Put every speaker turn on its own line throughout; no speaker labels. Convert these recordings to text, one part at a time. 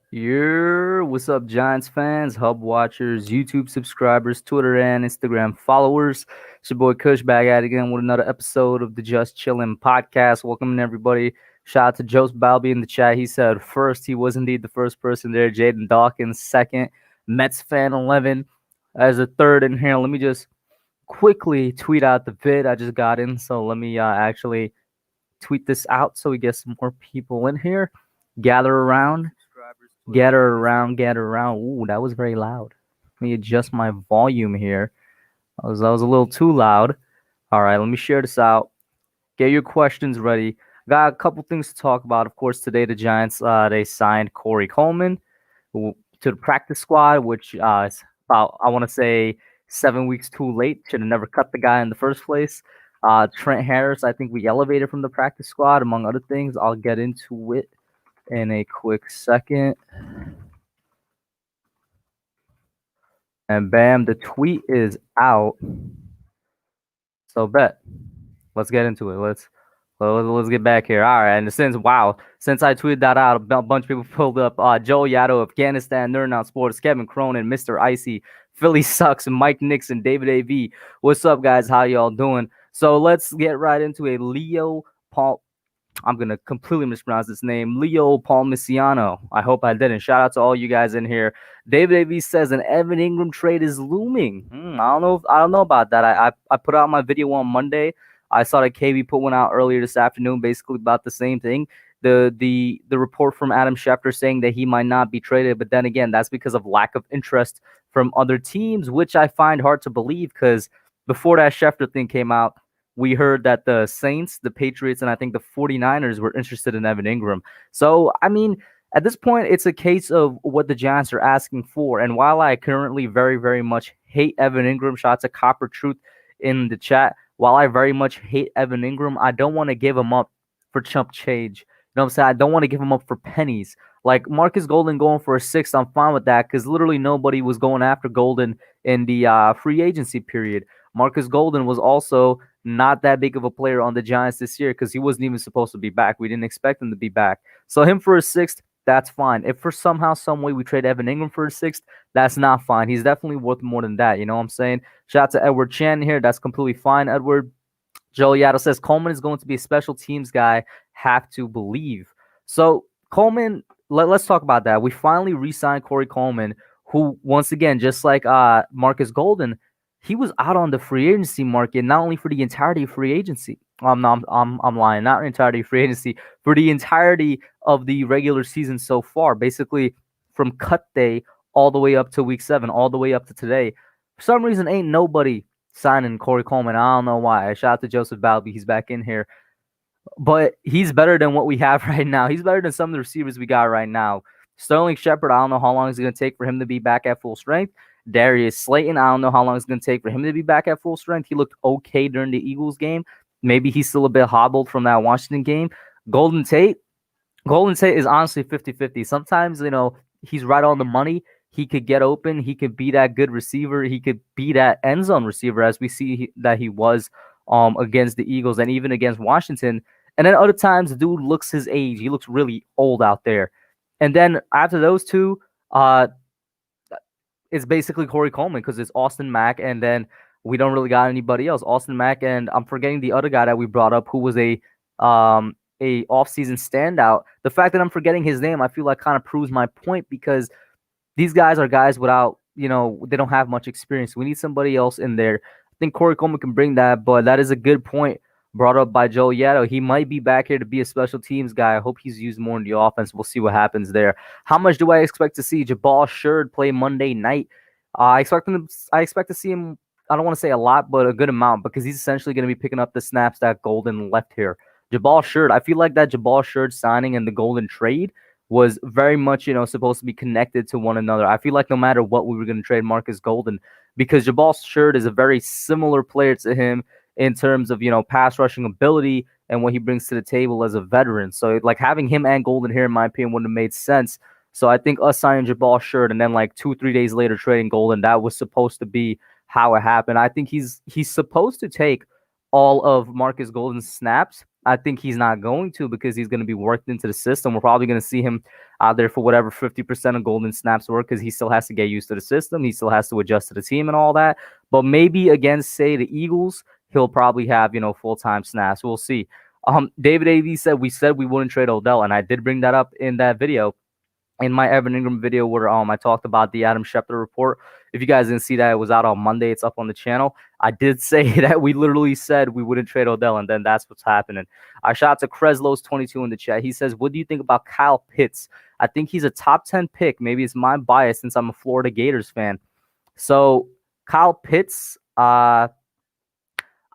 What's up, Giants fans, Hub watchers, YouTube subscribers, Twitter and Instagram followers? It's your boy Kush back at it again with another episode of the Just Chillin podcast. Welcome everybody. Shout out to Joseph Balby in the chat. He said first, he was indeed the first person there. Jaden Dawkins second. Mets fan 11 as a third in here. Let me just quickly tweet out the vid I just got in. So let me actually tweet this out so we get some more people in here. Gather around. Gather around. Ooh, that was very loud. Let me adjust my volume here. That was a little too loud. All right, let me share this out. Get your questions ready. Got a couple things to talk about. Of course, today the Giants they signed Corey Coleman to the practice squad, which is about I want to say 7 weeks too late. Should have never cut the guy in the first place. Trent Harris, I think we elevated from the practice squad, among other things. I'll get into it in a quick second. And bam, the tweet is out. So bet. Let's get into it. Let's get back here. All right. And since I tweeted that out, a bunch of people pulled up Joe Yaddo, Afghanistan, Nerd Out Sports, Kevin Cronin, Mr. Icy, Philly Sucks, and Mike Nixon, David AV. What's up, guys? How y'all doing? So let's get right into a Leo Paul. I'm going to completely mispronounce this name. Leo Palmiciano. I hope I didn't. Shout out to all you guys in here. David AV says an Evan Ingram trade is looming. I don't know about that. I put out my video on Monday. I saw that KB put one out earlier this afternoon, basically about the same thing. The report from Adam Schefter saying that he might not be traded, but then again, that's because of lack of interest from other teams, which I find hard to believe because before that Schefter thing came out, we heard that the Saints, the Patriots, and I think the 49ers were interested in Evan Ingram. So, I mean, at this point, it's a case of what the Giants are asking for. And while I currently very, very much hate Evan Ingram, shots of Copper Truth in the chat, while I very much hate Evan Ingram, I don't want to give him up for chump change. You know what I'm saying? I don't want to give him up for pennies. Like Marcus Golden going for a sixth, I'm fine with that because literally nobody was going after Golden in the free agency period. Marcus Golden was also not that big of a player on the Giants this year because he wasn't even supposed to be back. We didn't expect him to be back. So him for a sixth, that's fine. If for somehow, some way we trade Evan Ingram for a sixth, that's not fine. He's definitely worth more than that. You know what I'm saying? Shout out to Edward Chan here. That's completely fine, Edward. Joe Yaddle says Coleman is going to be a special teams guy. Have to believe. So Coleman, let's talk about that. We finally re-signed Corey Coleman, who once again, just like Marcus Golden, he was out on the free agency market, not only for the entirety of free agency. I'm lying, not entirety of free agency, for the entirety of the regular season so far, basically from cut day all the way up to week 7, all the way up to today. For some reason, ain't nobody signing Corey Coleman. I don't know why. Shout out to Joseph Balby. He's back in here. But he's better than what we have right now. He's better than some of the receivers we got right now. Sterling Shepard, I don't know how long it's going to take for him to be back at full strength. Darius Slayton, I don't know how long it's going to take for him to be back at full strength. He looked okay during the Eagles game. Maybe he's still a bit hobbled from that Washington game. Golden Tate is honestly 50-50. Sometimes, he's right on the money. He could get open. He could be that good receiver. He could be that end zone receiver, as we see that he was against the Eagles and even against Washington. And then other times, the dude looks his age. He looks really old out there. And then after those two, it's basically Corey Coleman because it's Austin Mack, and then we don't really got anybody else. Austin Mack, and I'm forgetting the other guy that we brought up who was a offseason standout. The fact that I'm forgetting his name, I feel like kind of proves my point because these guys are guys without, they don't have much experience. We need somebody else in there. I think Corey Coleman can bring that, but that is a good point brought up by Joe Yaddo. He might be back here to be a special teams guy. I hope he's used more in the offense. We'll see what happens there. How much do I expect to see Jabal Shurd play Monday night? I expect to see him, I don't want to say a lot, but a good amount because he's essentially going to be picking up the snaps that Golden left here. Jabal Shurd, I feel like that Jabal Shurd signing and the Golden trade was very much, supposed to be connected to one another. I feel like no matter what, we were going to trade Marcus Golden because Jabal Shurd is a very similar player to him in terms of, pass rushing ability and what he brings to the table as a veteran. So, like, having him and Golden here, in my opinion, wouldn't have made sense. So I think us signing Jabal Shurd and then, like, 2-3 days later trading Golden, that was supposed to be how it happened. I think he's supposed to take all of Marcus Golden's snaps. I think he's not going to because he's going to be worked into the system. We're probably going to see him out there for whatever 50% of golden snaps were because he still has to get used to the system. He still has to adjust to the team and all that. But maybe against, say, the Eagles, he'll probably have, full-time snaps. We'll see. David A.V. said we wouldn't trade Odell, and I did bring that up in that video. In my Evan Ingram video where I talked about the Adam Schefter report. If you guys didn't see that, it was out on Monday. It's up on the channel. I did say that we literally said we wouldn't trade Odell, and then that's what's happening. I shout out to Creslo's 22 in the chat. He says, what do you think about Kyle Pitts? I think he's a top 10 pick. Maybe it's my bias since I'm a Florida Gators fan. So Kyle Pitts, I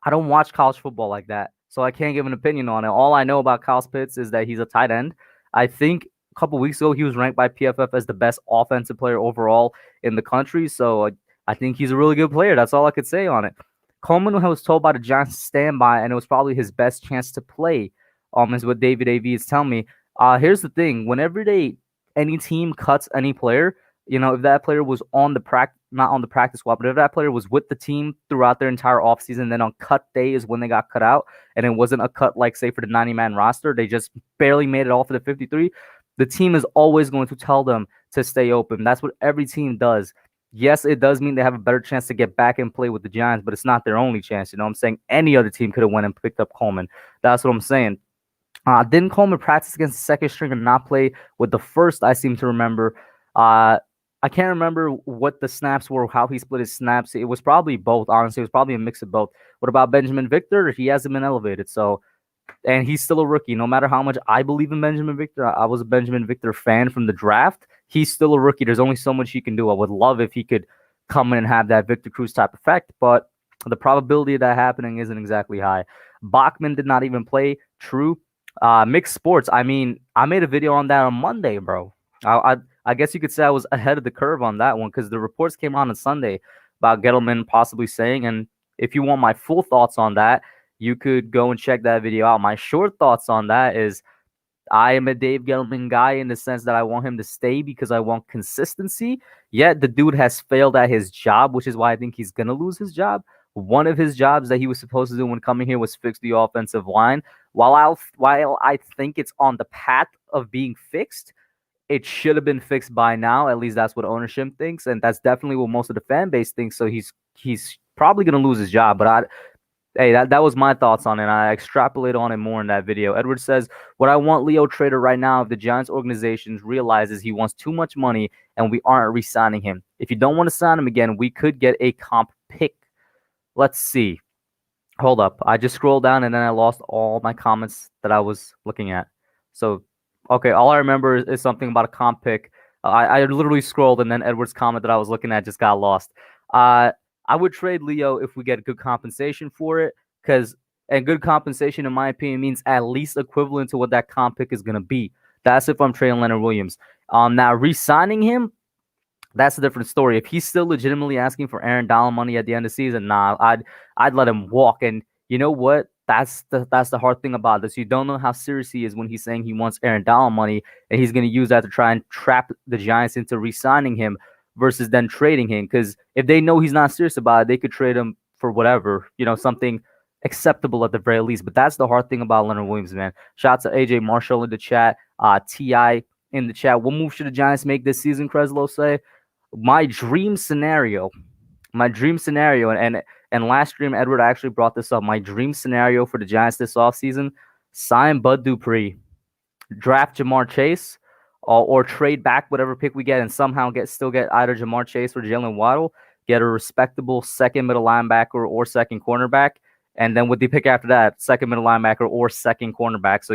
don't watch college football like that, so I can't give an opinion on it. All I know about Kyle Pitts is that he's a tight end. I think a couple weeks ago, he was ranked by PFF as the best offensive player overall in the country. So I think he's a really good player. That's all I could say on it. Coleman was told by the Giants to stand by, and it was probably his best chance to play, is what David A.V. is telling me. Here's the thing. Whenever any team cuts any player, if that player was not on the practice squad, but if that player was with the team throughout their entire offseason, then on cut day is when they got cut out, and it wasn't a cut like, say, for the 90-man roster. They just barely made it all for the 53. The team is always going to tell them to stay open. That's what every team does. Yes, it does mean they have a better chance to get back and play with the Giants, but it's not their only chance. You know what I'm saying? Any other team could have went and picked up Coleman. That's what I'm saying. Didn't Coleman practice against the second string and not play with the first? I seem to remember. I can't remember what the snaps were, how he split his snaps. It was probably both, honestly. It was probably a mix of both. What about Benjamin Victor? He hasn't been elevated, and he's still a rookie. No matter how much I believe in Benjamin Victor, I was a Benjamin Victor fan from the draft. He's still a rookie. There's only so much he can do. I would love if he could come in and have that Victor Cruz type effect, but the probability of that happening isn't exactly high. Bachman did not even play. True. Mixed sports. I mean, I made a video on that on Monday, bro. I guess you could say I was ahead of the curve on that one because the reports came out on Sunday about Gettleman possibly saying, and if you want my full thoughts on that, you could go and check that video out. My short thoughts on that is I am a Dave Gettleman guy in the sense that I want him to stay because I want consistency. Yet the dude has failed at his job, which is why I think he's going to lose his job. One of his jobs that he was supposed to do when coming here was fix the offensive line. While I think it's on the path of being fixed, it should have been fixed by now. At least that's what ownership thinks, and that's definitely what most of the fan base thinks. So he's probably going to lose his job, but hey, that was my thoughts on it. I extrapolate on it more in that video. Edward says, what I want Leo traded right now if the Giants organization realizes he wants too much money and we aren't re-signing him. If you don't want to sign him again, we could get a comp pick. Let's see. Hold up. I just scrolled down and then I lost all my comments that I was looking at. So, okay, all I remember is something about a comp pick. I literally scrolled and then Edward's comment that I was looking at just got lost. I would trade Leo if we get good compensation for it, and good compensation, in my opinion, means at least equivalent to what that comp pick is going to be. That's if I'm trading Leonard Williams. Now, re-signing him, that's a different story. If he's still legitimately asking for Aaron Donald money at the end of the season, nah, I'd let him walk. And you know what? That's the hard thing about this. You don't know how serious he is when he's saying he wants Aaron Donald money, and he's going to use that to try and trap the Giants into re-signing him versus then trading him. Because if they know he's not serious about it, they could trade him for whatever, something acceptable at the very least. But that's the hard thing about Leonard Williams, man. Shout out to AJ Marshall in the chat, T.I. in the chat. What move should the Giants make this season, Creslo say? My dream scenario, and last stream, Edward actually brought this up. My dream scenario for the Giants this offseason, sign Bud Dupree, draft Jamar Chase, or trade back whatever pick we get and somehow still get either Jamar Chase or Jalen Waddle, get a respectable second middle linebacker or second cornerback, and then with the pick after that, second middle linebacker or second cornerback. So,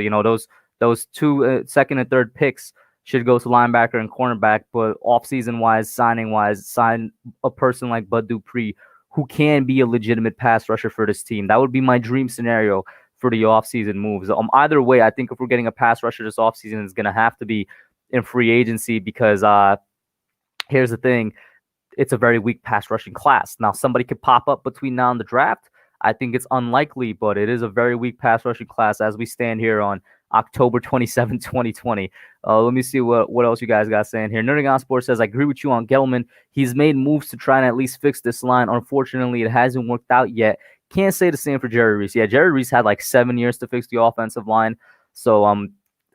those two second and third picks should go to linebacker and cornerback, but offseason-wise, signing-wise, sign a person like Bud Dupree who can be a legitimate pass rusher for this team. That would be my dream scenario for the offseason moves. Either way, I think if we're getting a pass rusher this offseason, it's going to have to be in free agency because here's the thing. It's a very weak pass rushing class. Now, somebody could pop up between now and the draft. I think it's unlikely, but it is a very weak pass rushing class as we stand here on October 27, 2020. Let me see what else you guys got saying here. Nerding on Sports says, I agree with you on Gettleman. He's made moves to try and at least fix this line. Unfortunately, it hasn't worked out yet. Can't say the same for Jerry Reese. Yeah, Jerry Reese had like 7 years to fix the offensive line. So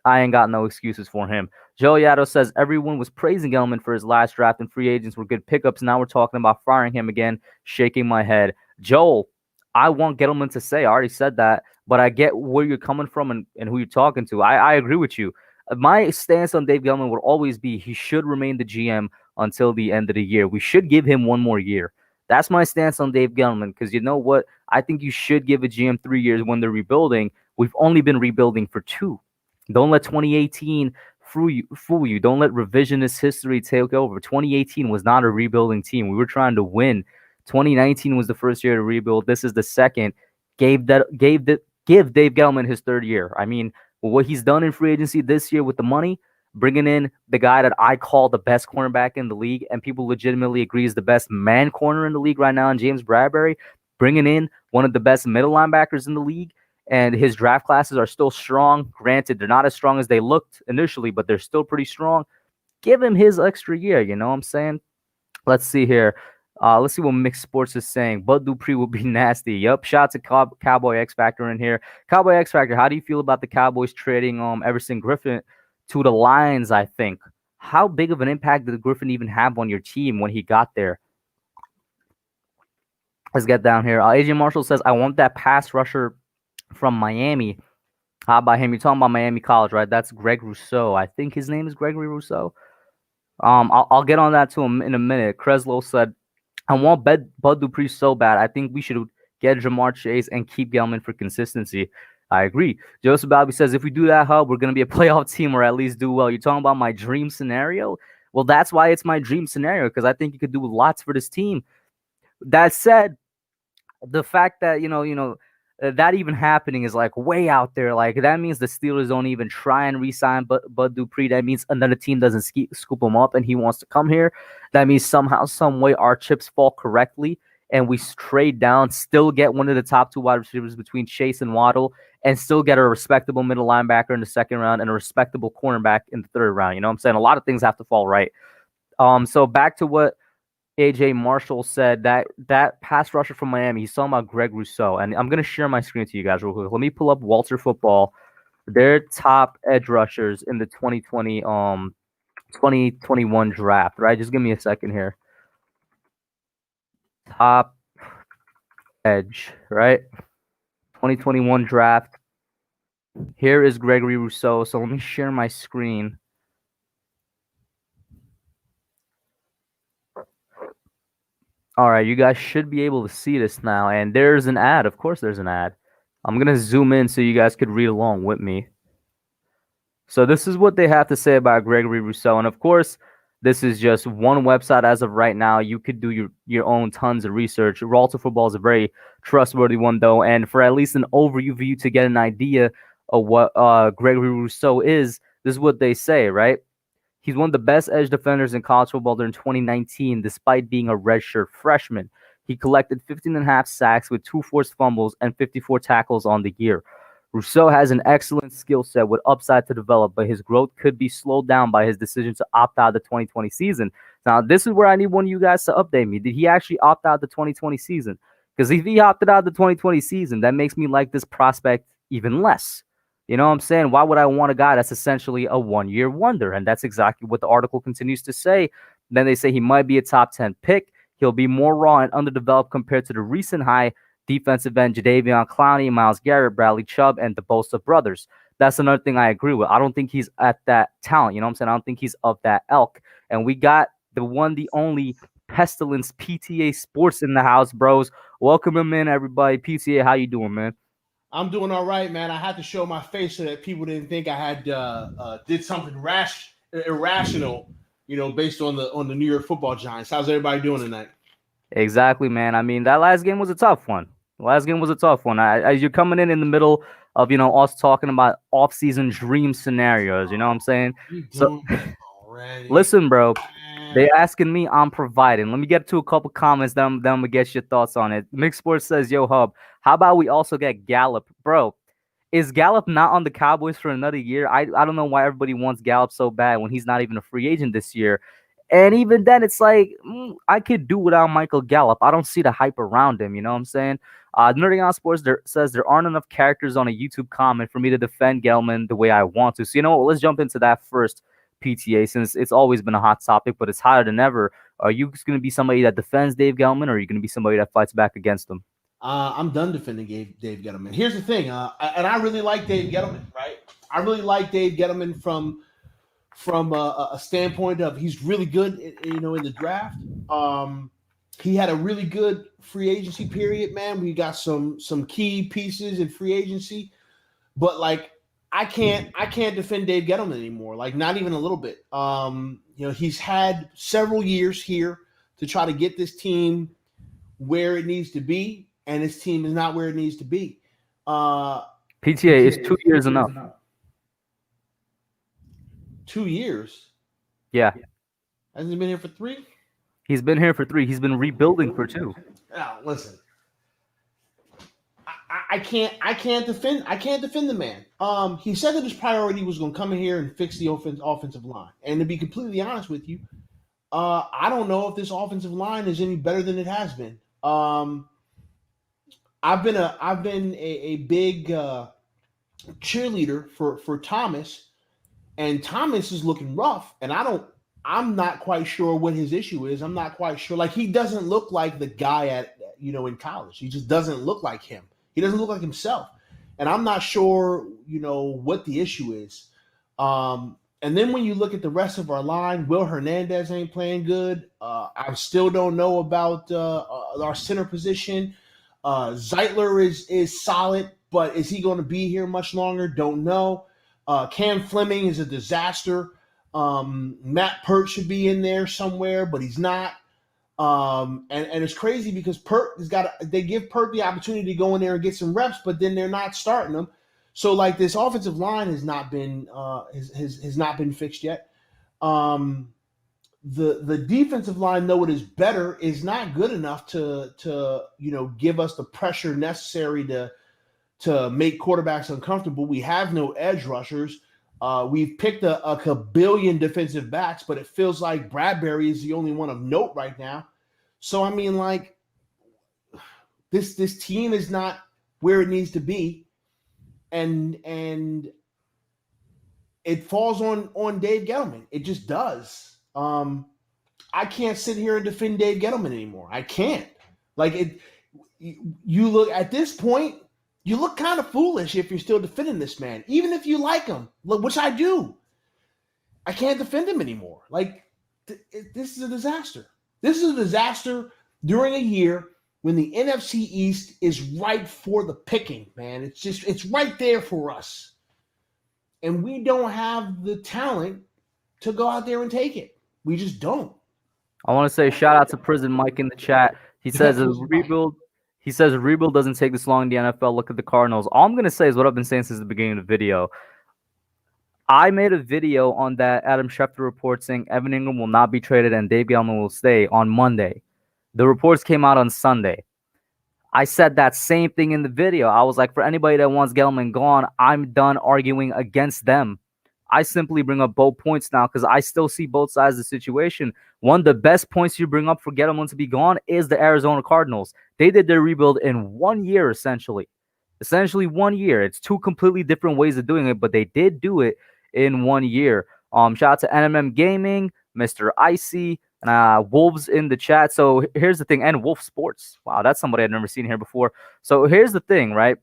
I ain't got no excuses for him. Joe Yado says everyone was praising Gettleman for his last draft and free agents were good pickups. Now we're talking about firing him again. Shaking my head. Joel, I want Gettleman to say. I already said that, but I get where you're coming from and who you're talking to. I agree with you. My stance on Dave Gettleman would always be he should remain the GM until the end of the year. We should give him one more year. That's my stance on Dave Gettleman because you know what? I think you should give a GM 3 years when they're rebuilding. We've only been rebuilding for 2. Don't let 2018 fool you. Don't let revisionist history take over. 2018 was not a rebuilding team. We were trying to win. 2019 was the first year to rebuild. This is the second. Give Dave Gettleman his 3rd year. I mean, what he's done in free agency this year with the money, bringing in the guy that I call the best cornerback in the league, and people legitimately agree is the best man corner in the league right now, in James Bradbury, bringing in one of the best middle linebackers in the league, and his draft classes are still strong. Granted, they're not as strong as they looked initially, but they're still pretty strong. Give him his extra year, you know what I'm saying? Let's see here. Let's see what Mixed Sports is saying. Bud Dupree will be nasty. Yup. Shout out to Cowboy X Factor in here. Cowboy X Factor, how do you feel about the Cowboys trading Everson Griffin to the Lions, I think? How big of an impact did Griffin even have on your team when he got there? Let's get down here. AJ Marshall says, I want that pass rusher from Miami. How about him? You're talking about Miami College, right? That's Greg Rousseau. I think his name is Gregory Rousseau. I'll get on that to him in a minute. Creslow said, I want Bud Dupree so bad. I think we should get Jamar Chase and keep Gettleman for consistency. I agree. Joseph Balby says, if we do that, Hub, we're going to be a playoff team or at least do well. You're talking about my dream scenario? Well, that's why it's my dream scenario, because I think you could do lots for this team. That said, the fact that, that even happening is like way out there. Like that means the Steelers don't even try and re-sign Bud Dupree. That means another team doesn't scoop him up and he wants to come here. That means somehow, some way, our chips fall correctly and we trade down, still get one of the top 2 wide receivers between Chase and Waddle, and still get a respectable middle linebacker in the 2nd round and a respectable cornerback in the 3rd round. You know what I'm saying? A lot of things have to fall right. So back to what AJ Marshall said, that pass rusher from Miami, he's talking about Greg Rousseau. And I'm going to share my screen to you guys real quick. Let me pull up Walter Football, their top edge rushers in the 2021 draft, right? Just give me a second here. Top edge, right? 2021 draft. Here is Gregory Rousseau. So let me share my screen. All right, you guys should be able to see this now. And there's an ad. Of course, there's an ad. I'm going to zoom in so you guys could read along with me. So this is what they have to say about Gregory Rousseau. And of course, this is just one website as of right now. You could do your own tons of research. Walter Football is a very trustworthy one, though. And for at least an overview to get an idea of what Gregory Rousseau is, this is what they say, right? He's one of the best edge defenders in college football during 2019, despite being a redshirt freshman. He collected 15.5 sacks with 2 forced fumbles and 54 tackles on the year. Rousseau has an excellent skill set with upside to develop, but his growth could be slowed down by his decision to opt out of the 2020 season. Now, this is where I need one of you guys to update me. Did he actually opt out of the 2020 season? Because if he opted out of the 2020 season, that makes me like this prospect even less. You know what I'm saying? Why would I want a guy that's essentially a one-year wonder? And that's exactly what the article continues to say. Then they say he might be a top 10 pick. He'll be more raw and underdeveloped compared to the recent high defensive end Jadeveon Clowney, Myles Garrett, Bradley Chubb, and the Bosa brothers. That's another thing I agree with. I don't think he's at that talent. You know what I'm saying? I don't think he's of that elk. And we got the one, the only Pestilence PTA Sports in the house, bros. Welcome him in, everybody. PTA, how you doing, man?
I'm doing all right, man. I had to show my face so that people didn't think I had did something irrational, based on the New York Football Giants. How's everybody doing tonight?
Exactly, man. I mean, that last game was a tough one. You're coming in the middle of, us talking about off-season dream scenarios. You know what I'm saying? So, listen, bro. They asking me, I'm providing. Let me get to a couple comments, then I'm gonna get your thoughts on it. Mixed Sports says, yo, Hub, how about we also get Gallup? Bro, is Gallup not on the Cowboys for another year? I don't know why everybody wants Gallup so bad when he's not even a free agent this year. And even then, it's like I could do without Michael Gallup. I don't see the hype around him. You know what I'm saying? Nerding on Sports says there aren't enough characters on a YouTube comment for me to defend Gelman the way I want to. So you know what? Let's jump into that first, PTA, since it's always been a hot topic, but it's hotter than ever. Are you going to be somebody that defends Dave Gelman, or are you going to be somebody that fights back against him?
I'm done defending Dave Gettleman. Here's the thing, and I really like Dave Gettleman, right? I really like Dave Gettleman from a standpoint of he's really good, in the draft. He had a really good free agency period, man. We got some key pieces in free agency, but like I can't defend Dave Gettleman anymore. Like not even a little bit. He's had several years here to try to get this team where it needs to be, and his team is not where it needs to be.
PTA is 2 years enough.
2 years?
Yeah.
Hasn't he been here for 3?
He's been here for 3. He's been rebuilding for 2.
Now, listen. I can't defend the man. He said that his priority was going to come in here and fix the offensive line. And to be completely honest with you, I don't know if this offensive line is any better than it has been. I've been a big cheerleader for Thomas, and Thomas is looking rough, and I'm not quite sure what his issue is. I'm not quite sure. Like he doesn't look like the guy in college. He just doesn't look like him. He doesn't look like himself, and I'm not sure what the issue is. And then when you look at the rest of our line, Will Hernandez ain't playing good. I still don't know about our center position. Zeitler is solid, but is he going to be here much longer? Don't know. Cam Fleming is a disaster. Matt Pert should be in there somewhere, but he's not. And it's crazy because Pert they give Pert the opportunity to go in there and get some reps, but then they're not starting them. So like this offensive line has not been has not been fixed yet. The defensive line, though it is better, is not good enough to give us the pressure necessary to make quarterbacks uncomfortable. We have no edge rushers. We've picked a billion defensive backs, but it feels like Bradbury is the only one of note right now. So I mean, like this team is not where it needs to be, and it falls on Dave Gettleman. It just does. I can't sit here and defend Dave Gettleman anymore. I can't. Like it. You look at this point. You look kind of foolish if you're still defending this man, even if you like him, which I do. I can't defend him anymore. Like, this is a disaster. This is a disaster during a year when the NFC East is ripe for the picking, man. It's right there for us. And we don't have the talent to go out there and take it. We just don't.
I want to say shout out to Prison Mike in the chat. He says a rebuild. He says a rebuild doesn't take this long in the NFL. Look at the Cardinals. All I'm going to say is what I've been saying since the beginning of the video. I made a video on that Adam Schefter report saying Evan Ingram will not be traded and Dave Gettleman will stay on Monday. The reports came out on Sunday. I said that same thing in the video. I was like, for anybody that wants Gettleman gone, I'm done arguing against them. I simply bring up both points now because I still see both sides of the situation. One of the best points you bring up for Gettleman to be gone is the Arizona Cardinals. They did their rebuild in 1 year, essentially. Essentially 1 year. It's 2 completely different ways of doing it, but they did do it in 1 year. Shout out to NMM Gaming, Mr. Icy, and Wolves in the chat. So here's the thing, and Wolf Sports. Wow, that's somebody I've never seen here before. So here's the thing, right?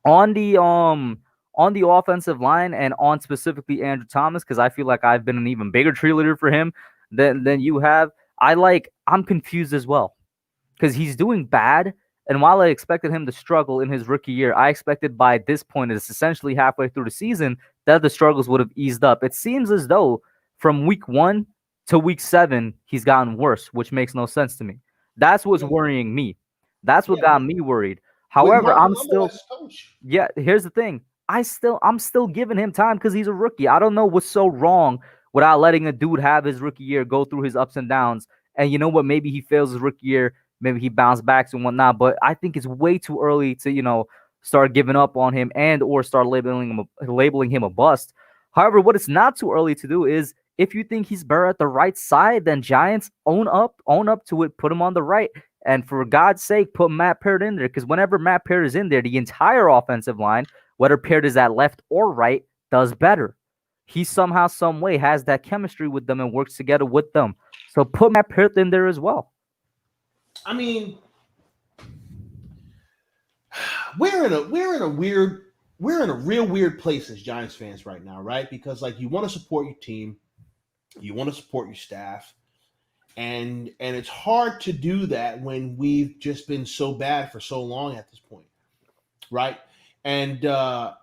On the offensive line and on specifically Andrew Thomas, because I feel like I've been an even bigger cheerleader for him than you have. I'm confused as well because he's doing bad. And while I expected him to struggle in his rookie year, I expected by this point, it's essentially halfway through the season, that the struggles would have eased up. It seems as though from week 1 to week 7, he's gotten worse, which makes no sense to me. That's what's worrying me. That's what got me worried. However, I'm still, here's the thing. I'm still giving him time because he's a rookie. I don't know what's so wrong without letting a dude have his rookie year, go through his ups and downs. And you know what? Maybe he fails his rookie year. Maybe he bounced back and whatnot. But I think it's way too early to, start giving up on him and or start labeling him a bust. However, what it's not too early to do is If you think he's better at the right side, then Giants own up to it, put him on the right. And for God's sake, put Matt Peart in there, because whenever Matt Peart is in there, the entire offensive line, whether Peart is at left or right, does better. He somehow, some way has that chemistry with them and works together with them. So put Matt Peart in there as well.
I mean, we're in a real weird place as Giants fans right now, right? Because like you want to support your team, you want to support your staff, and it's hard to do that when we've just been so bad for so long at this point, right? And I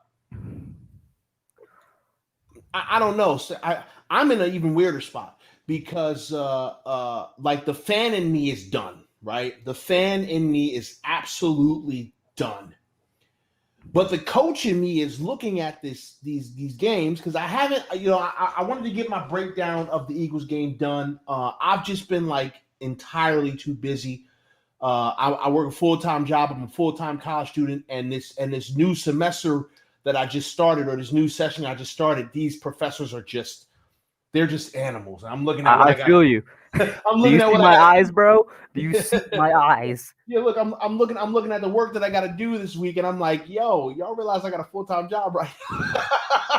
don't know. So I'm in an even weirder spot because like the fan in me is done, right? The fan in me is absolutely done. But the coach in me is looking at these games because I haven't, I wanted to get my breakdown of the Eagles game done. I've just been like entirely too busy. I work a full-time job. I'm a full-time college student, and this new semester that I just started, or this new session I just started, these professors are they're just animals. I'm looking at what I got.
feel you.
I'm
Do you
looking at
see
what I
my
got.
eyes, bro? Do you see my eyes?
Yeah, look, I'm looking at the work that I got to do this week, and I'm like, yo, y'all realize I got a full-time job, right?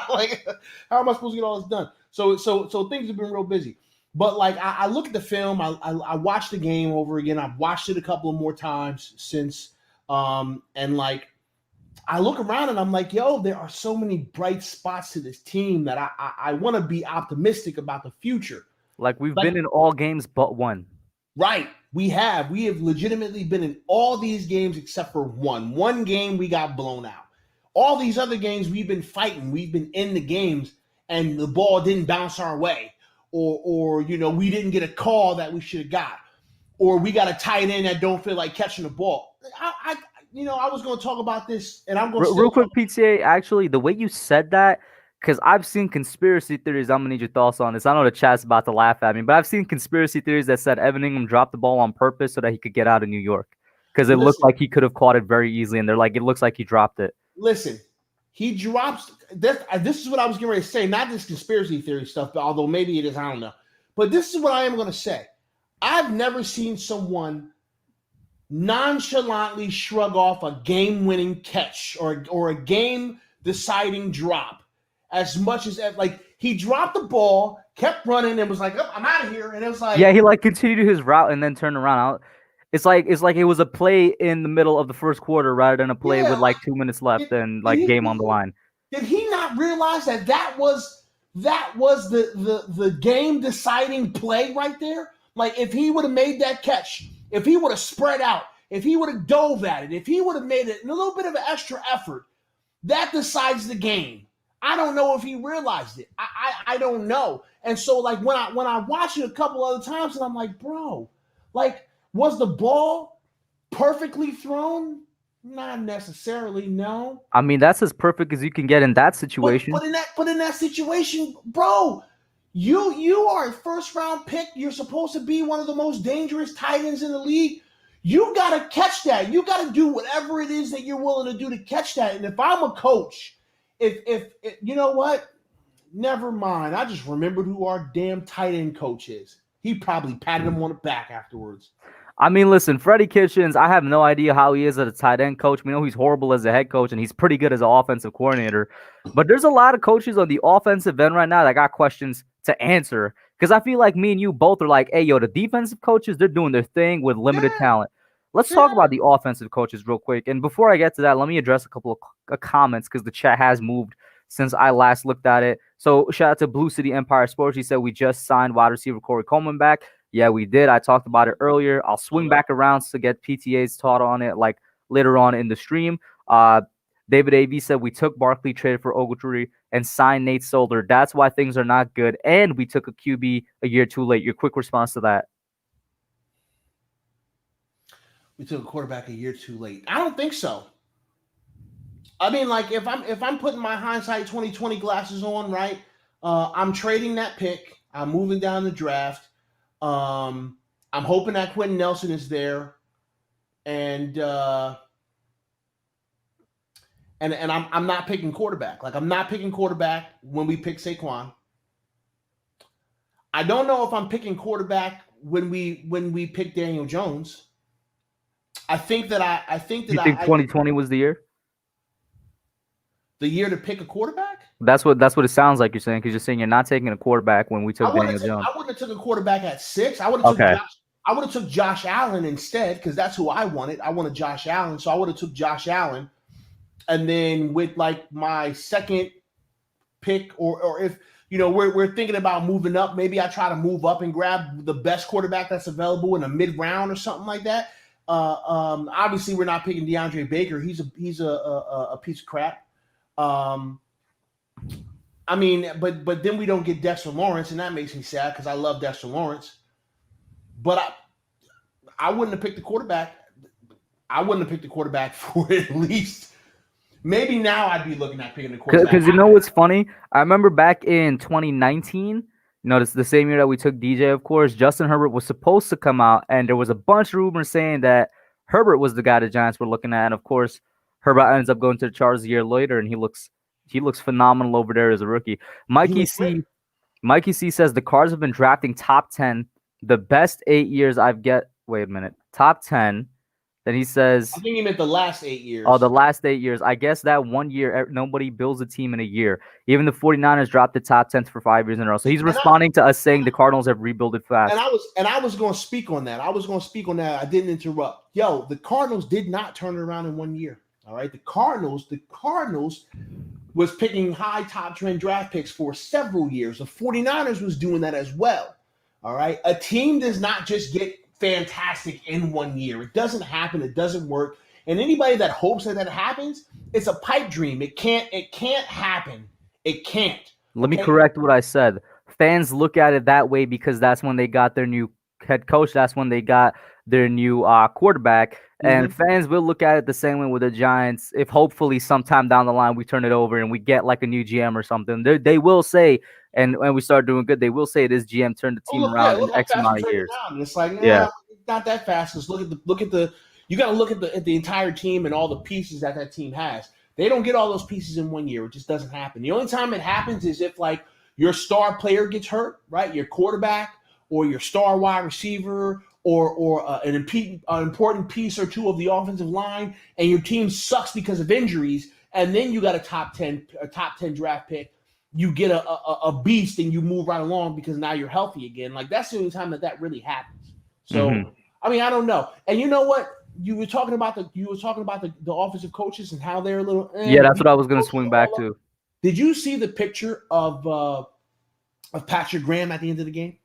Like, how am I supposed to get all this done? So things have been real busy. But like, I look at the film, I watched the game over again. I've watched it a couple of more times since, and like, I look around and I'm like, yo, there are so many bright spots to this team that I want to be optimistic about the future.
Like, we've been in all games but one.
Right. We have legitimately been in all these games except for one. One game we got blown out. All these other games we've been fighting. We've been in the games and the ball didn't bounce our way. Or we didn't get a call that we should have got. Or we got a tight end that don't feel like catching the ball. I was going to talk about this, and I'm going to
Real quick, PTA, actually, the way you said that, because I've seen conspiracy theories. I'm going to need your thoughts on this. I know the chat's about to laugh at me, but I've seen conspiracy theories that said Evan Ingram dropped the ball on purpose so that he could get out of New York, because it looked like he could have caught it very easily, and they're like, it looks like he dropped it.
Listen, he drops this. This is what I was getting ready to say. Not this conspiracy theory stuff, but although maybe it is, I don't know. But this is what I am going to say. I've never seen someone nonchalantly shrug off a game-winning catch or a game-deciding drop as much as like he dropped the ball, kept running, and was like, "Oh, I'm out of here." And it was like,
yeah, he like continued his route and then turned around. It's like it was a play in the middle of the first quarter rather than a play with like 2 minutes left and like game on the line.
Did he not realize that was the game deciding play right there? Like if he would have made that catch, if he would have spread out, if he would have dove at it, if he would have made it a little bit of an extra effort, that decides the game. I don't know if he realized it. I don't know. And so like when I watch it a couple other times, and I'm like, bro, like was the ball perfectly thrown? Not necessarily, no.
I mean, that's as perfect as you can get in that situation.
But in that situation, bro, you are a first round pick. You're supposed to be one of the most dangerous tight ends in the league. You gotta catch that. You gotta do whatever it is that you're willing to do to catch that. And if I'm a coach, if you know what, never mind. I just remembered who our damn tight end coach is. He probably patted him on the back afterwards.
I mean, listen, Freddie Kitchens, I have no idea how he is as a tight end coach. We know he's horrible as a head coach, and he's pretty good as an offensive coordinator. But there's a lot of coaches on the offensive end right now that got questions to answer, because I feel like me and you both are like, hey, yo, the defensive coaches, they're doing their thing with limited talent. Let's talk about the offensive coaches real quick. And before I get to that, let me address a couple of comments, because the chat has moved since I last looked at it. So shout out to Blue City Empire Sports. He said we just signed wide receiver Corey Coleman back. Yeah, we did. I talked about it earlier. I'll swing back around to get PTA's thought on it like later on in the stream. David AV said we took Barkley, traded for Ogletree, and signed Nate Solder. That's why things are not good. And we took a QB a year too late. Your quick response to that?
We took a quarterback a year too late. I don't think so. I mean, like if I'm putting my hindsight 2020 glasses on, right? I'm trading that pick. I'm moving down the draft. I'm hoping that Quentin Nelson is there, and I'm not picking quarterback. Like I'm not picking quarterback when we pick Saquon. I don't know if I'm picking quarterback when we pick Daniel Jones.
You think 2020 was the year?
The year to pick a quarterback.
That's what it sounds like you're saying, because you're saying you're not taking a quarterback when we took Daniel Jones.
I wouldn't have took a quarterback at 6.
Okay.
I would have took Josh Allen instead, because that's who I wanted. I wanted Josh Allen, so I would have took Josh Allen, and then with like my second pick, or if we're thinking about moving up, maybe I try to move up and grab the best quarterback that's available in a mid round or something like that. Obviously, we're not picking DeAndre Baker. He's a piece of crap. I mean, but then we don't get Dexter Lawrence, and that makes me sad because I love Dexter Lawrence. But I wouldn't have picked the quarterback. I wouldn't have picked the quarterback for at least. Maybe now I'd be looking at picking the quarterback.
Because you know what's funny? I remember back in 2019, it's the same year that we took DJ, of course, Justin Herbert was supposed to come out, and there was a bunch of rumors saying that Herbert was the guy the Giants were looking at. And of course, Herbert ends up going to the Chargers a year later, and he looks phenomenal over there as a rookie. Mikey C says the Cards have been drafting top 10 the best 8 years I've get. Wait a minute, top 10. Then he says,
I think he meant the last 8 years.
Oh, the last 8 years. I guess that 1 year, nobody builds a team in a year. Even the 49ers dropped the top 10 for 5 years in a row. So he's responding to us saying the Cardinals have rebuilt it fast.
And I was going to speak on that. I didn't interrupt. Yo, the Cardinals did not turn it around in 1 year. All right. The Cardinals was picking high top trend draft picks for several years. The 49ers was doing that as well. All right. A team does not just get fantastic in 1 year. It doesn't happen. It doesn't work. And anybody that hopes that happens, it's a pipe dream. It can't happen. It can't.
Let me correct what I said. Fans look at it that way because that's when they got their new head coach. That's when they got their new quarterback. And fans will look at it the same way with the Giants. If hopefully sometime down the line we turn it over and we get like a new GM or something, they will say, and when we start doing good, they will say this GM turned the team around in X amount of years.
It's like, it's not that fast. Just look at the. You got to look at the entire team and all the pieces that team has. They don't get all those pieces in 1 year. It just doesn't happen. The only time it happens is if like your star player gets hurt, right? Your quarterback or your star wide receiver or an important piece or two of the offensive line, and your team sucks because of injuries, and then you got a top 10 draft pick. You get a beast and you move right along because now you're healthy again. Like that's the only time that really happens. So I mean, I don't know. And you know what? You were talking about the offensive coaches and how they're a little.
Yeah, that's what I was going to swing back to.
Did you see the picture of Patrick Graham at the end of the game?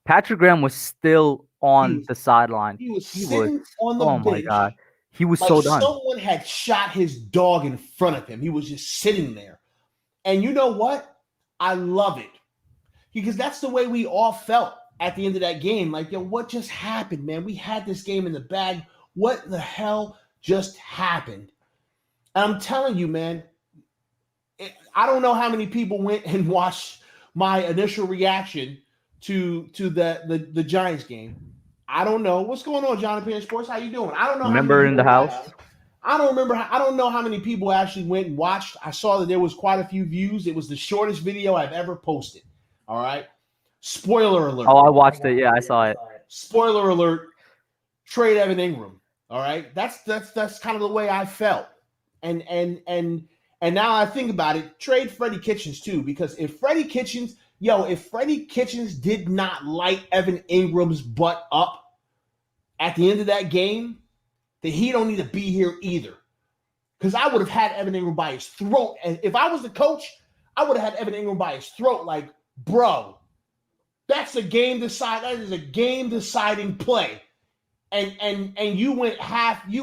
Patrick Graham was still on the sideline.
He was sitting on the bench.
Oh my God, he was so done.
Someone had shot his dog in front of him. He was just sitting there. And you know what? I love it because that's the way we all felt at the end of that game. Like, yo, what just happened, man? We had this game in the bag. What the hell just happened? And I'm telling you, man, I don't know how many people went and watched my initial reaction to the Giants game. I don't know. What's going on, Jonathan in Sports? How you doing? I don't know.
Remember in the house?
I don't remember. I don't know how many people actually went and watched. I saw that there was quite a few views. It was the shortest video I've ever posted. All right. Spoiler alert.
Oh, I watched it. Yeah, I saw it.
Spoiler alert. Trade Evan Ingram. All right. That's kind of the way I felt. And now I think about it, trade Freddie Kitchens too, because if Freddie Kitchens did not light Evan Ingram's butt up at the end of that game, then he don't need to be here either. Because I would have had Evan Ingram by his throat. And if I was the coach, I would have had Evan Ingram by his throat. Like, bro, that is a game deciding play. And you went halfway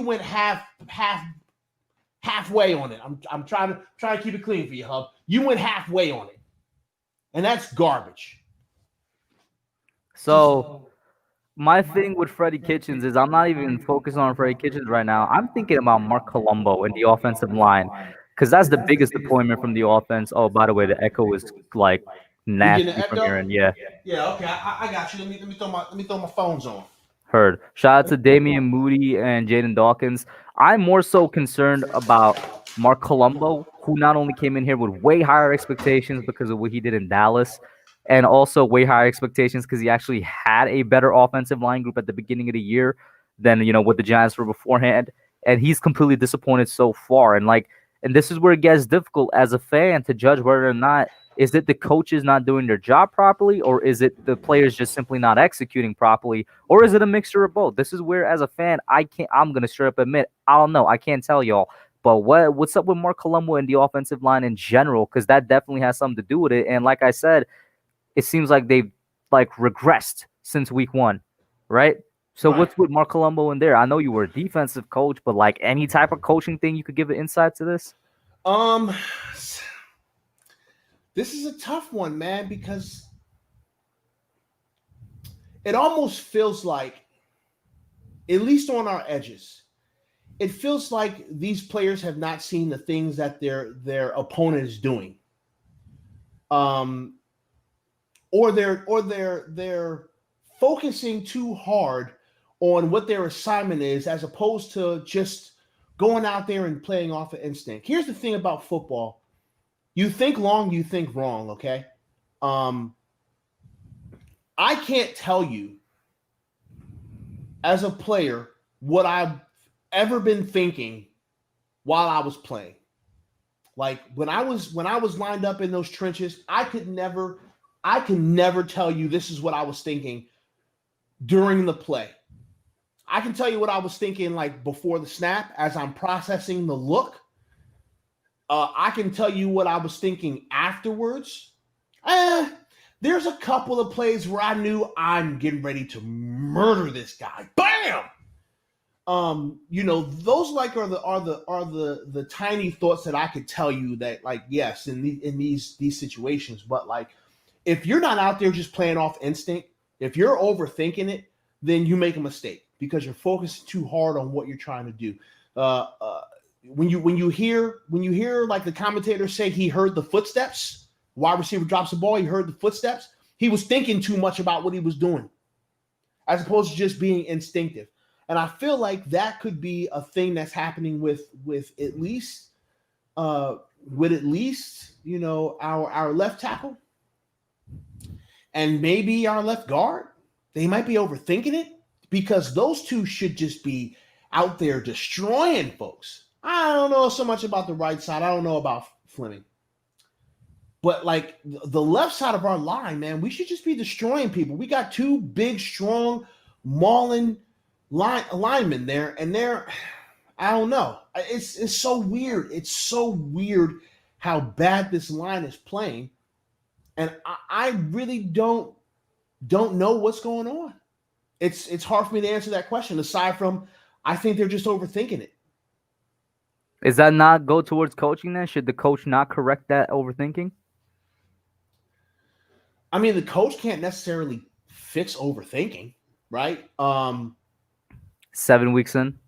on it. I'm trying to keep it clean for you, Hub. You went halfway on it. And that's garbage.
So my thing with Freddie Kitchens is I'm not even focused on Freddie Kitchens right now. I'm thinking about Mark Colombo and the offensive line because that's the biggest deployment from the offense. Oh, by the way, the echo is like nasty from here. And yeah.
Yeah, okay. I got you. Let me throw my phones on.
Heard. Shout out to Damian Moody and Jaden Dawkins. I'm more so concerned about Mark Colombo, who not only came in here with way higher expectations because of what he did in Dallas, and also way higher expectations because he actually had a better offensive line group at the beginning of the year than what the Giants were beforehand. And he's completely disappointed so far. And this is where it gets difficult as a fan to judge whether or not is it the coaches not doing their job properly, or is it the players just simply not executing properly, or is it a mixture of both? This is where, as a fan, I'm gonna straight up admit I don't know. I can't tell y'all. But what's up with Mark Colombo and the offensive line in general? Because that definitely has something to do with it. And like I said, it seems like they've regressed since week 1, right? So
Right.
what's with Mark Colombo in there? I know you were a defensive coach, but any type of coaching thing you could give an insight to this?
Um, this is a tough one, man, because it almost feels like, at least on our edges, it feels like these players have not seen the things that their opponent is doing. Or they're focusing too hard on what their assignment is as opposed to just going out there and playing off of instinct. Here's the thing about football. You think long, you think wrong, okay? Um, I can't tell you as a player what I've ever been thinking while I was playing. Like when I was lined up in those trenches, I could never tell you this is what I was thinking during the play. I can tell you what I was thinking like before the snap as I'm processing the look. I can tell you what I was thinking afterwards. There's a couple of plays where I knew I'm getting ready to murder this guy. Bam! Those are the tiny thoughts that I could tell you that, like, yes, in these situations. But like, if you're not out there just playing off instinct, if you're overthinking it, then you make a mistake because you're focusing too hard on what you're trying to do. When you hear like the commentator say he heard the footsteps, wide receiver drops the ball, he heard the footsteps. He was thinking too much about what he was doing, as opposed to just being instinctive. And I feel like that could be a thing that's happening with at least our left tackle and maybe our left guard. They might be overthinking it because those two should just be out there destroying folks. I don't know so much about the right side. I don't know about Fleming. But like the left side of our line, man, we should just be destroying people. We got two big, strong, mauling linemen there, and I don't know. It's so weird. It's so weird how bad this line is playing, and I really don't know what's going on. It's hard for me to answer that question. Aside from, I think they're just overthinking it.
Is that not go towards coaching then? Should the coach not correct that overthinking?
I mean, the coach can't necessarily fix overthinking, right?
7 weeks in,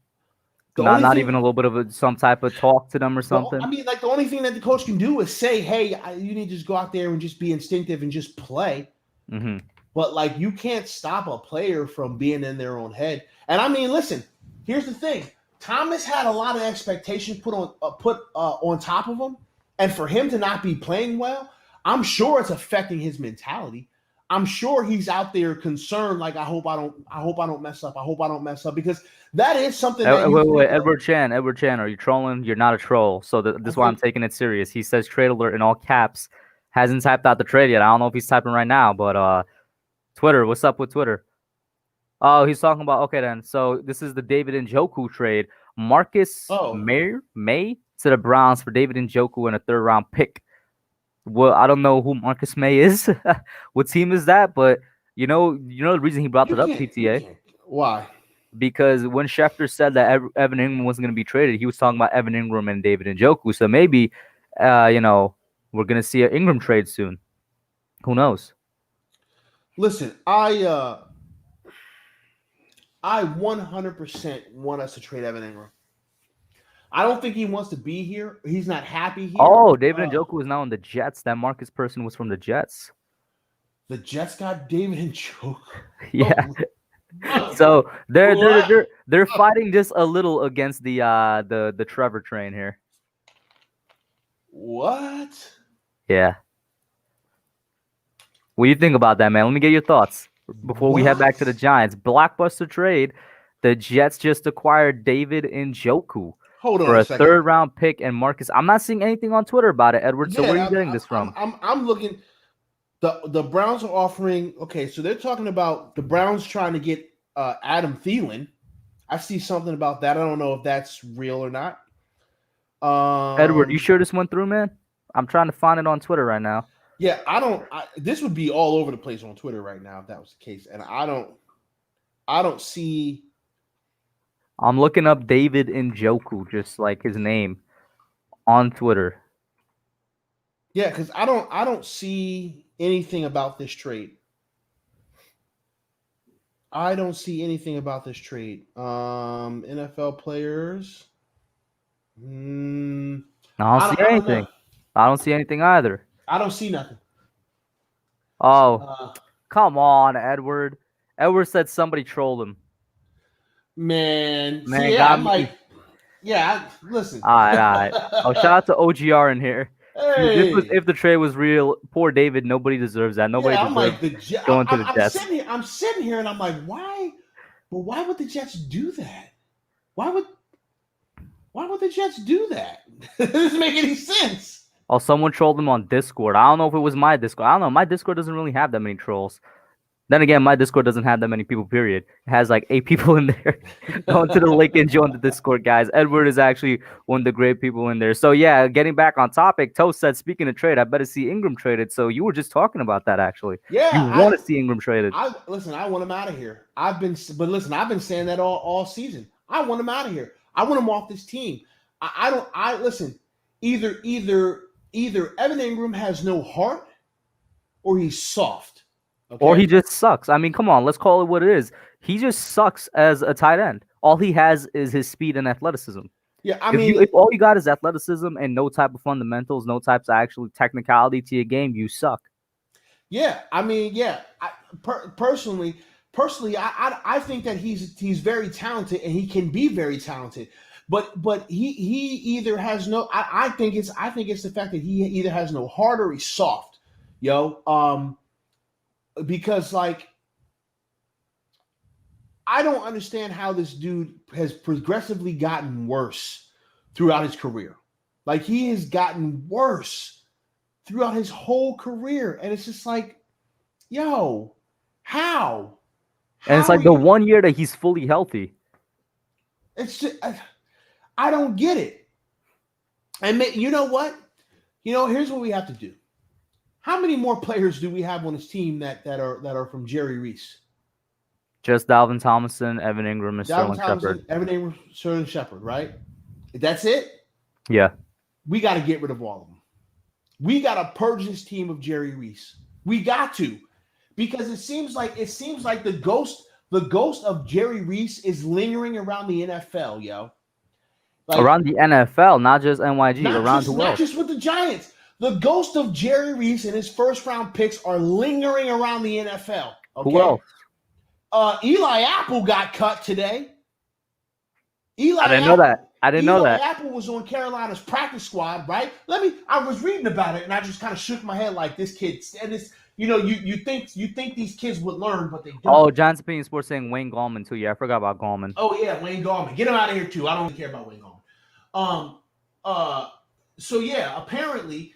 The
not
only
not
thing
even a little bit of some type of talk to them or something.
like the only thing that the coach can do is say, "Hey, you need to just go out there and just be instinctive and just play."
Mm-hmm.
But like, you can't stop a player from being in their own head. And I mean, listen, here's the thing: Thomas had a lot of expectations put on top of him, and for him to not be playing well, I'm sure it's affecting his mentality. I'm sure he's out there concerned, like, I hope I don't mess up. I hope I don't mess up, because that is something that you
Wait,
think of.
Edward Chan, are you trolling? You're not a troll. So this is why I'm
Okay.
taking it serious. He says trade alert in all caps. Hasn't typed out the trade yet. I don't know if he's typing right now, but Twitter, what's up with Twitter? Oh, he's talking about, okay then. So this is the David Njoku trade. Marcus
Oh,
May to the Browns for David Njoku and a 3rd round pick. Well, I don't know who Marcus May is. What team is that? But the reason he brought
you
that up,
can't. You
PTA,
can't. Why?
because when Schefter said that Evan Ingram wasn't going to be traded, he was talking about Evan Ingram and David Njoku. So maybe, we're going to see an Ingram trade soon. Who knows?
Listen, I 100% want us to trade Evan Ingram. I don't think he wants to be here. He's not happy here.
Oh, David Njoku is now on the Jets. That Marcus person was from the Jets.
The Jets got David Njoku.
Yeah.
Oh,
So they're they're
what?
they're they're fighting just a little against the Trevor train here.
What?
Yeah. What do you think about that, man? Let me get your thoughts before we head back to the
What?
Giants. Blockbuster trade. The Jets just acquired David Njoku
Hold on
for
a
a
second.
third-round pick and Marcus. I'm not seeing anything on Twitter about it, Edward. So where are you
Yeah,
getting this from?
I'm looking. The Browns are offering. Okay, so they're talking about the Browns trying to get Adam Thielen. I see something about that. I don't know if that's real or not.
Edward, you sure this went through, man? I'm trying to find it on Twitter right now.
Yeah, I don't. This would be all over the place on Twitter right now if that was the case, and I don't see.
I'm looking up David Njoku, just like his name, on Twitter.
Yeah, because I don't see anything about this trade. I don't see anything about this trade. NFL players.
I don't see
I don't know.
anything. I don't see anything either.
I don't see nothing.
Oh,
Uh,
come on, Edward. Edward said somebody trolled him.
man, see,
Man,
yeah,
got
I'm
me.
like, yeah. Listen.
All right, all right. Oh, shout out to OGR in here.
Hey,
If the trade was real, poor David. Nobody deserves that. Nobody
yeah, I'm
deserves
like the Jet.
going to the
I'm
Jets.
sitting here. I'm sitting here, and I'm like, why? But why would the Jets do that? Why would the Jets do that? It doesn't make any sense.
Oh, someone trolled him on Discord. I don't know if it was my Discord. I don't know. My Discord doesn't really have that many trolls. Then again, my Discord doesn't have that many people, period. It has like 8 people in there. Go into the link and join the Discord, guys. Edward is actually one of the great people in there. So, yeah, getting back on topic, Toast said, speaking of trade, I better see Ingram traded. So, you were just talking about that, actually. You
Yeah,
want to see Ingram traded.
I listen. I want him out of here. I've been saying that all season. I want him out of here. I want him off this team. I don't. I listen. Either Evan Ingram has no heart, or he's soft. Okay?
Or he just sucks. I mean, come on, let's call it what it is. He just sucks as a tight end. All he has is his speed and athleticism.
Yeah,
If all you got is athleticism and no type of fundamentals, no types of actual technicality to your game, you suck.
yeah. I mean, yeah. Personally, I think that he's very talented and he can be very talented. But he either has no. I think it's the fact that he either has no heart or he's soft, because like I don't understand how this dude has progressively gotten worse throughout his career. Like he has gotten worse throughout his whole career, and it's just like, yo, how?
And it's like the 1 year that he's fully healthy.
It's just I don't get it. And you know what? Here's what we have to do. How many more players do we have on this team that are from Jerry Reese?
Just Dalvin Tomlinson, Evan Ingram, and Sterling Shepard.
Evan Ingram, Sterling Shepard, right? That's it?
Yeah.
We got to get rid of all of them. We got to purge this team of Jerry Reese. We got to. Because it seems like the ghost of Jerry Reese is lingering around the NFL, yo.
Like, around the NFL, not just NYG,
not just with the Giants. The ghost of Jerry Reese and his first-round picks are lingering around the NFL. Okay?
Who else?
Eli Apple got cut today.
I didn't know that.
Eli Apple was on Carolina's practice squad, right? I was reading about it and I just kind of shook my head like this kid. And it's, you think these kids would learn, but they don't.
Oh, Giants Opinion Sports saying Wayne Gallman too. Yeah, I forgot about Gallman.
Oh yeah, Wayne Gallman. Get him out of here too. I don't really care about Wayne Gallman. So yeah, apparently,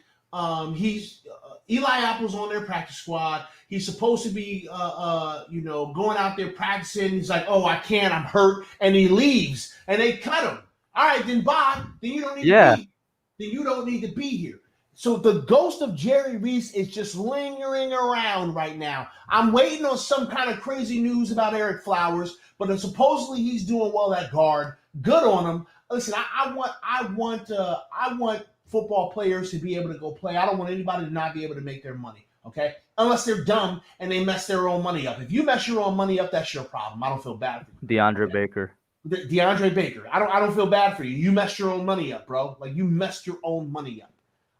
he's Eli Apple's on their practice squad. He's supposed to be, going out there practicing. He's like, oh, I can't. I'm hurt, and he leaves, and they cut him. All right, then bye. Then you don't need to be. Then you don't need to be here. So the ghost of Jerry Reese is just lingering around right now. I'm waiting on some kind of crazy news about Eric Flowers, but supposedly he's doing well at guard. Good on him. Listen, I want football players to be able to go play. I don't want anybody to not be able to make their money. Okay, unless they're dumb and they mess their own money up. If you mess your own money up, that's your problem. I don't feel bad for you.
DeAndre Baker.
DeAndre Baker. I don't feel bad for you. You messed your own money up, bro. Like you messed your own money up.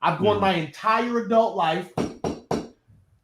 I've gone my entire adult life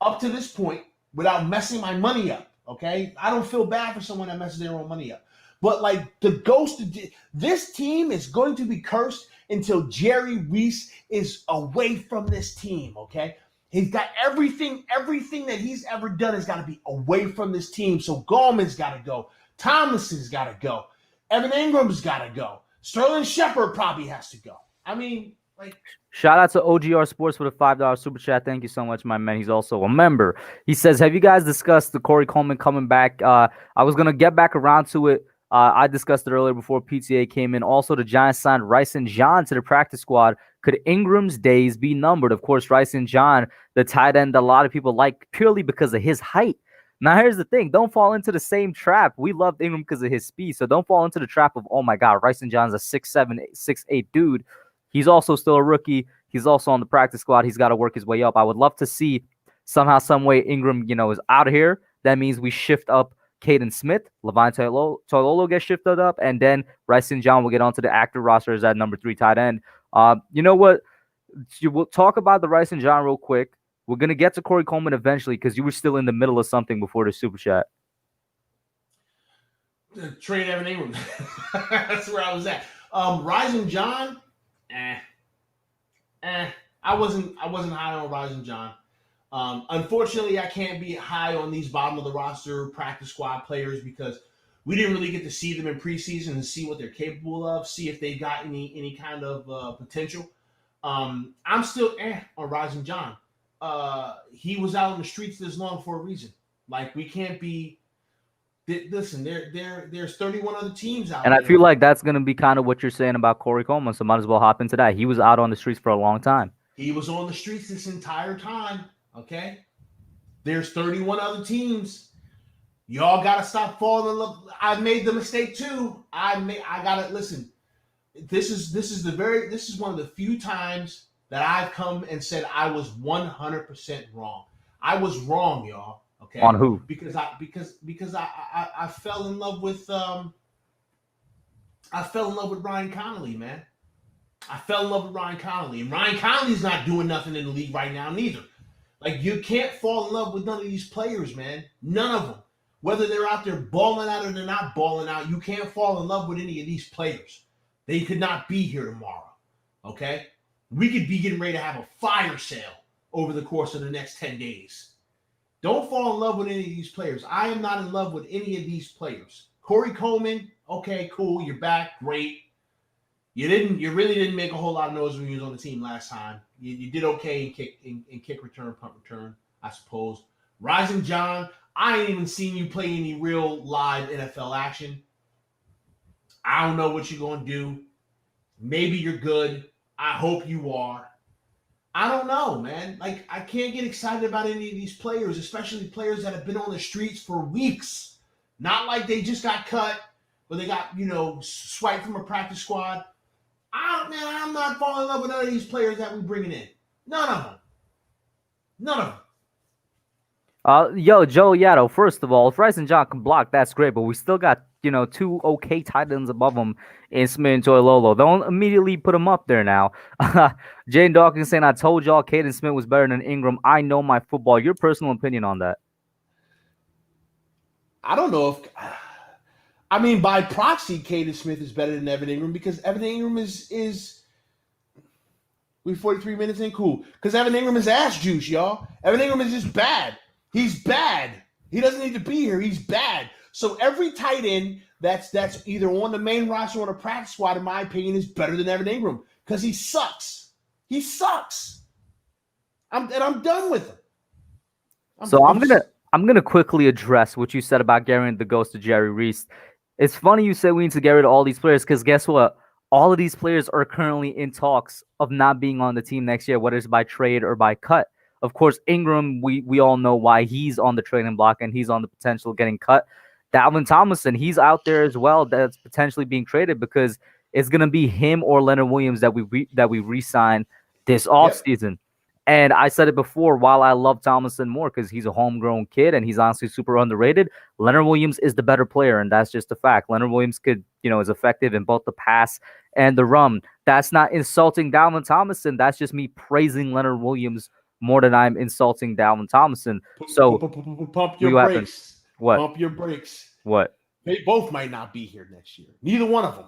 up to this point without messing my money up. Okay, I don't feel bad for someone that messes their own money up. But like the ghost of this team is going to be cursed until Jerry Reese is away from this team. Okay. He's got everything that he's ever done has got to be away from this team. So Gallman's got to go. Tomlinson's got to go. Evan Ingram's got to go. Sterling Shepard probably has to go. I mean, like.
Shout out to OGR Sports for the $5 super chat. Thank you so much, my man. He's also a member. He says, have you guys discussed the Corey Coleman coming back? I was going to get back around to it. I discussed it earlier before PTA came in. Also, the Giants signed Rice and John to the practice squad. Could Ingram's days be numbered? Of course, Rice and John, the tight end a lot of people like purely because of his height. Now, here's the thing. Don't fall into the same trap. We loved Ingram because of his speed. So don't fall into the trap of, oh, my God, Rice and John's a 6'7", 6'8" dude. He's also still a rookie. He's also on the practice squad. He's got to work his way up. I would love to see somehow, some way Ingram, is out of here. That means we shift up Caden Smith. Levine Toilolo gets shifted up. And then Rice and John will get onto the active roster as that number 3 tight end. You know what? We'll talk about the Rice and John real quick. We're going to get to Corey Coleman eventually because you were still in the middle of something before the super chat.
Trade Evan Ingram. That's where I was at. Rice and John, I wasn't high on Rice and John. Unfortunately, I can't be high on these bottom of the roster practice squad players because we didn't really get to see them in preseason and see what they're capable of, see if they got any kind of potential. I'm still on Rice and John. He was out on the streets this long for a reason. Like, we can't be. Listen, there's 31 other teams out
there. And I feel like that's going to be kind of what you're saying about Corey Coleman, so might as well hop into that. He was out on the streets for a long time.
He was on the streets this entire time, okay? There's 31 other teams. Y'all got to stop falling in love. I made the mistake too. I got to listen. This is one of the few times that I've come and said I was 100% wrong. I was wrong, y'all. Okay.
On who?
Because I fell in love with Ryan Connolly, man. I fell in love with Ryan Connolly, and Ryan Connolly's not doing nothing in the league right now neither. Like, you can't fall in love with none of these players, man. None of them. Whether they're out there balling out or they're not balling out, you can't fall in love with any of these players. They could not be here tomorrow. Okay? We could be getting ready to have a fire sale over the course of the next 10 days. Don't fall in love with any of these players. I am not in love with any of these players. Corey Coleman, okay, cool, you're back, great. You really didn't make a whole lot of noise when you was on the team last time. You did okay in kick return, punt return, I suppose. Rising John, I ain't even seen you play any real live NFL action. I don't know what you're gonna do. Maybe you're good. I hope you are. I don't know, man. Like, I can't get excited about any of these players, especially players that have been on the streets for weeks. Not like they just got cut or they got, swiped from a practice squad. I'm not falling in love with none of these players that we're bringing in. None of them.
Yo, Joe Yato, first of all, if Rice and John can block, that's great, but we still got, 2 okay tight ends above them in Smith and Toilolo. Don't immediately put them up there now. Jane Dawkins saying, I told y'all Caden Smith was better than Ingram. I know my football. Your personal opinion on that?
I don't know if... by proxy, Caden Smith is better than Evan Ingram because Evan Ingram is we 43 minutes in, cool. Because Evan Ingram is ass juice, y'all. Evan Ingram is just bad. He's bad. He doesn't need to be here. He's bad. So every tight end that's either on the main roster or on a practice squad, in my opinion, is better than Evan Ingram because he sucks. He sucks. I'm done with him.
I'm gonna quickly address what you said about getting rid of the ghost of Jerry Reese. It's funny you say we need to get rid of all these players because guess what? All of these players are currently in talks of not being on the team next year, whether it's by trade or by cut. Of course, Ingram, we all know why he's on the trading block and he's on the potential of getting cut. Dalvin Tomlinson, he's out there as well that's potentially being traded because it's going to be him or Leonard Williams that we re-sign this offseason. Yep. And I said it before, while I love Tomlinson more because he's a homegrown kid and he's honestly super underrated, Leonard Williams is the better player, and that's just a fact. Leonard Williams is effective in both the pass and the run. That's not insulting Dalvin Tomlinson. That's just me praising Leonard Williams more than I'm insulting Dalvin Tomlinson. So
pump your brakes.
What?
Pump your brakes.
What?
They both might not be here next year. Neither one of them.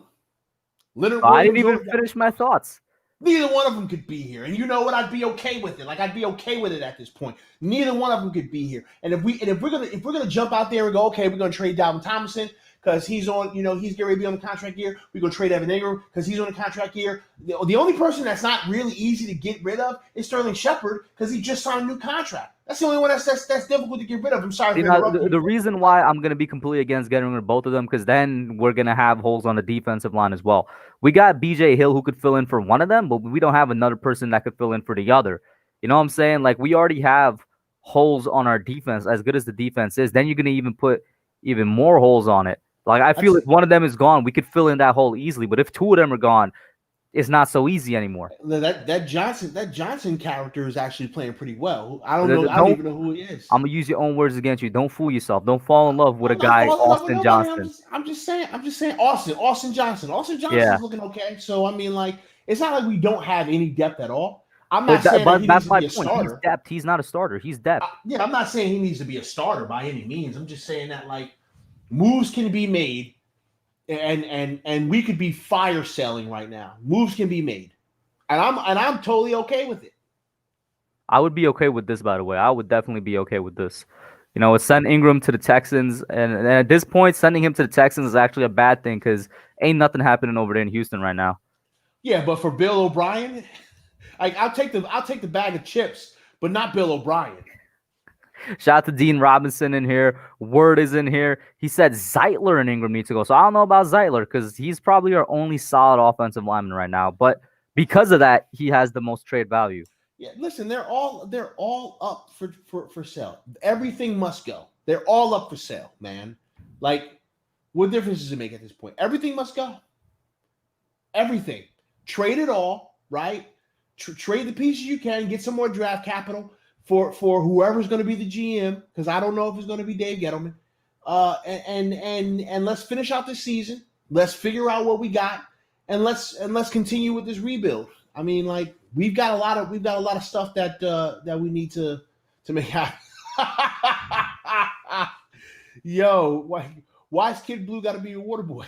I didn't even finish my thoughts.
Neither one of them could be here, and you know what? I'd be okay with it. Like I'd be okay with it at this point. Neither one of them could be here. And if we're gonna jump out there and go, okay, we're gonna trade Dalvin Tomlinson because he's on, he's getting ready to be on the contract year. We're gonna trade Evan Ingram because he's on the contract year. The only person that's not really easy to get rid of is Sterling Shepard because he just signed a new contract. That's the only one that's difficult to get rid of. I'm sorry for interrupting you.
The reason why I'm going to be completely against getting rid of both of them, because then we're going to have holes on the defensive line as well. We got BJ Hill who could fill in for one of them, but we don't have another person that could fill in for the other. You know what I'm saying? Like, we already have holes on our defense, as good as the defense is. Then you're going to even put even more holes on it. Like, I feel if one of them is gone, we could fill in that hole easily. But if two of them are gone, it's not so easy anymore.
That Johnson character is actually playing pretty well. I don't even know who he is.
I'm gonna use your own words against you. Don't fool yourself. Don't fall in love with a guy, Austin Johnson.
I'm just saying Austin Johnson. Austin Johnson's looking okay. So I mean, like, it's not like we don't have any depth at all. I'm not saying that he needs to be a starter.
He's depth. He's not a starter. He's depth.
I'm not saying he needs to be a starter by any means. I'm just saying that, like, moves can be made. And we could be fire selling right now. Moves can be made, and I'm totally okay with it.
I would be okay with this, by the way. I would definitely be okay with this. Send Ingram to the Texans, and at this point, sending him to the Texans is actually a bad thing because ain't nothing happening over there in Houston right now.
Yeah, but for Bill O'Brien, like, I'll take the bag of chips, but not Bill O'Brien.
Shout out to Dean Robinson in here. Word is in here. He said Zeitler and Ingram need to go. So I don't know about Zeitler because he's probably our only solid offensive lineman right now. But because of that, he has the most trade value.
Yeah, listen, they're all up for sale. Everything must go. They're all up for sale, man. Like, what difference does it make at this point? Everything must go. Everything. Trade it all, right? Trade the pieces you can. Get some more draft capital for whoever's going to be the GM, because I don't know if it's going to be Dave Gettleman. And let's finish out this season. Let's figure out what we got, and let's continue with this rebuild. I mean, like, we've got a lot of stuff that we need to make happen. Yo, why's Kid Blue got to be a water boy?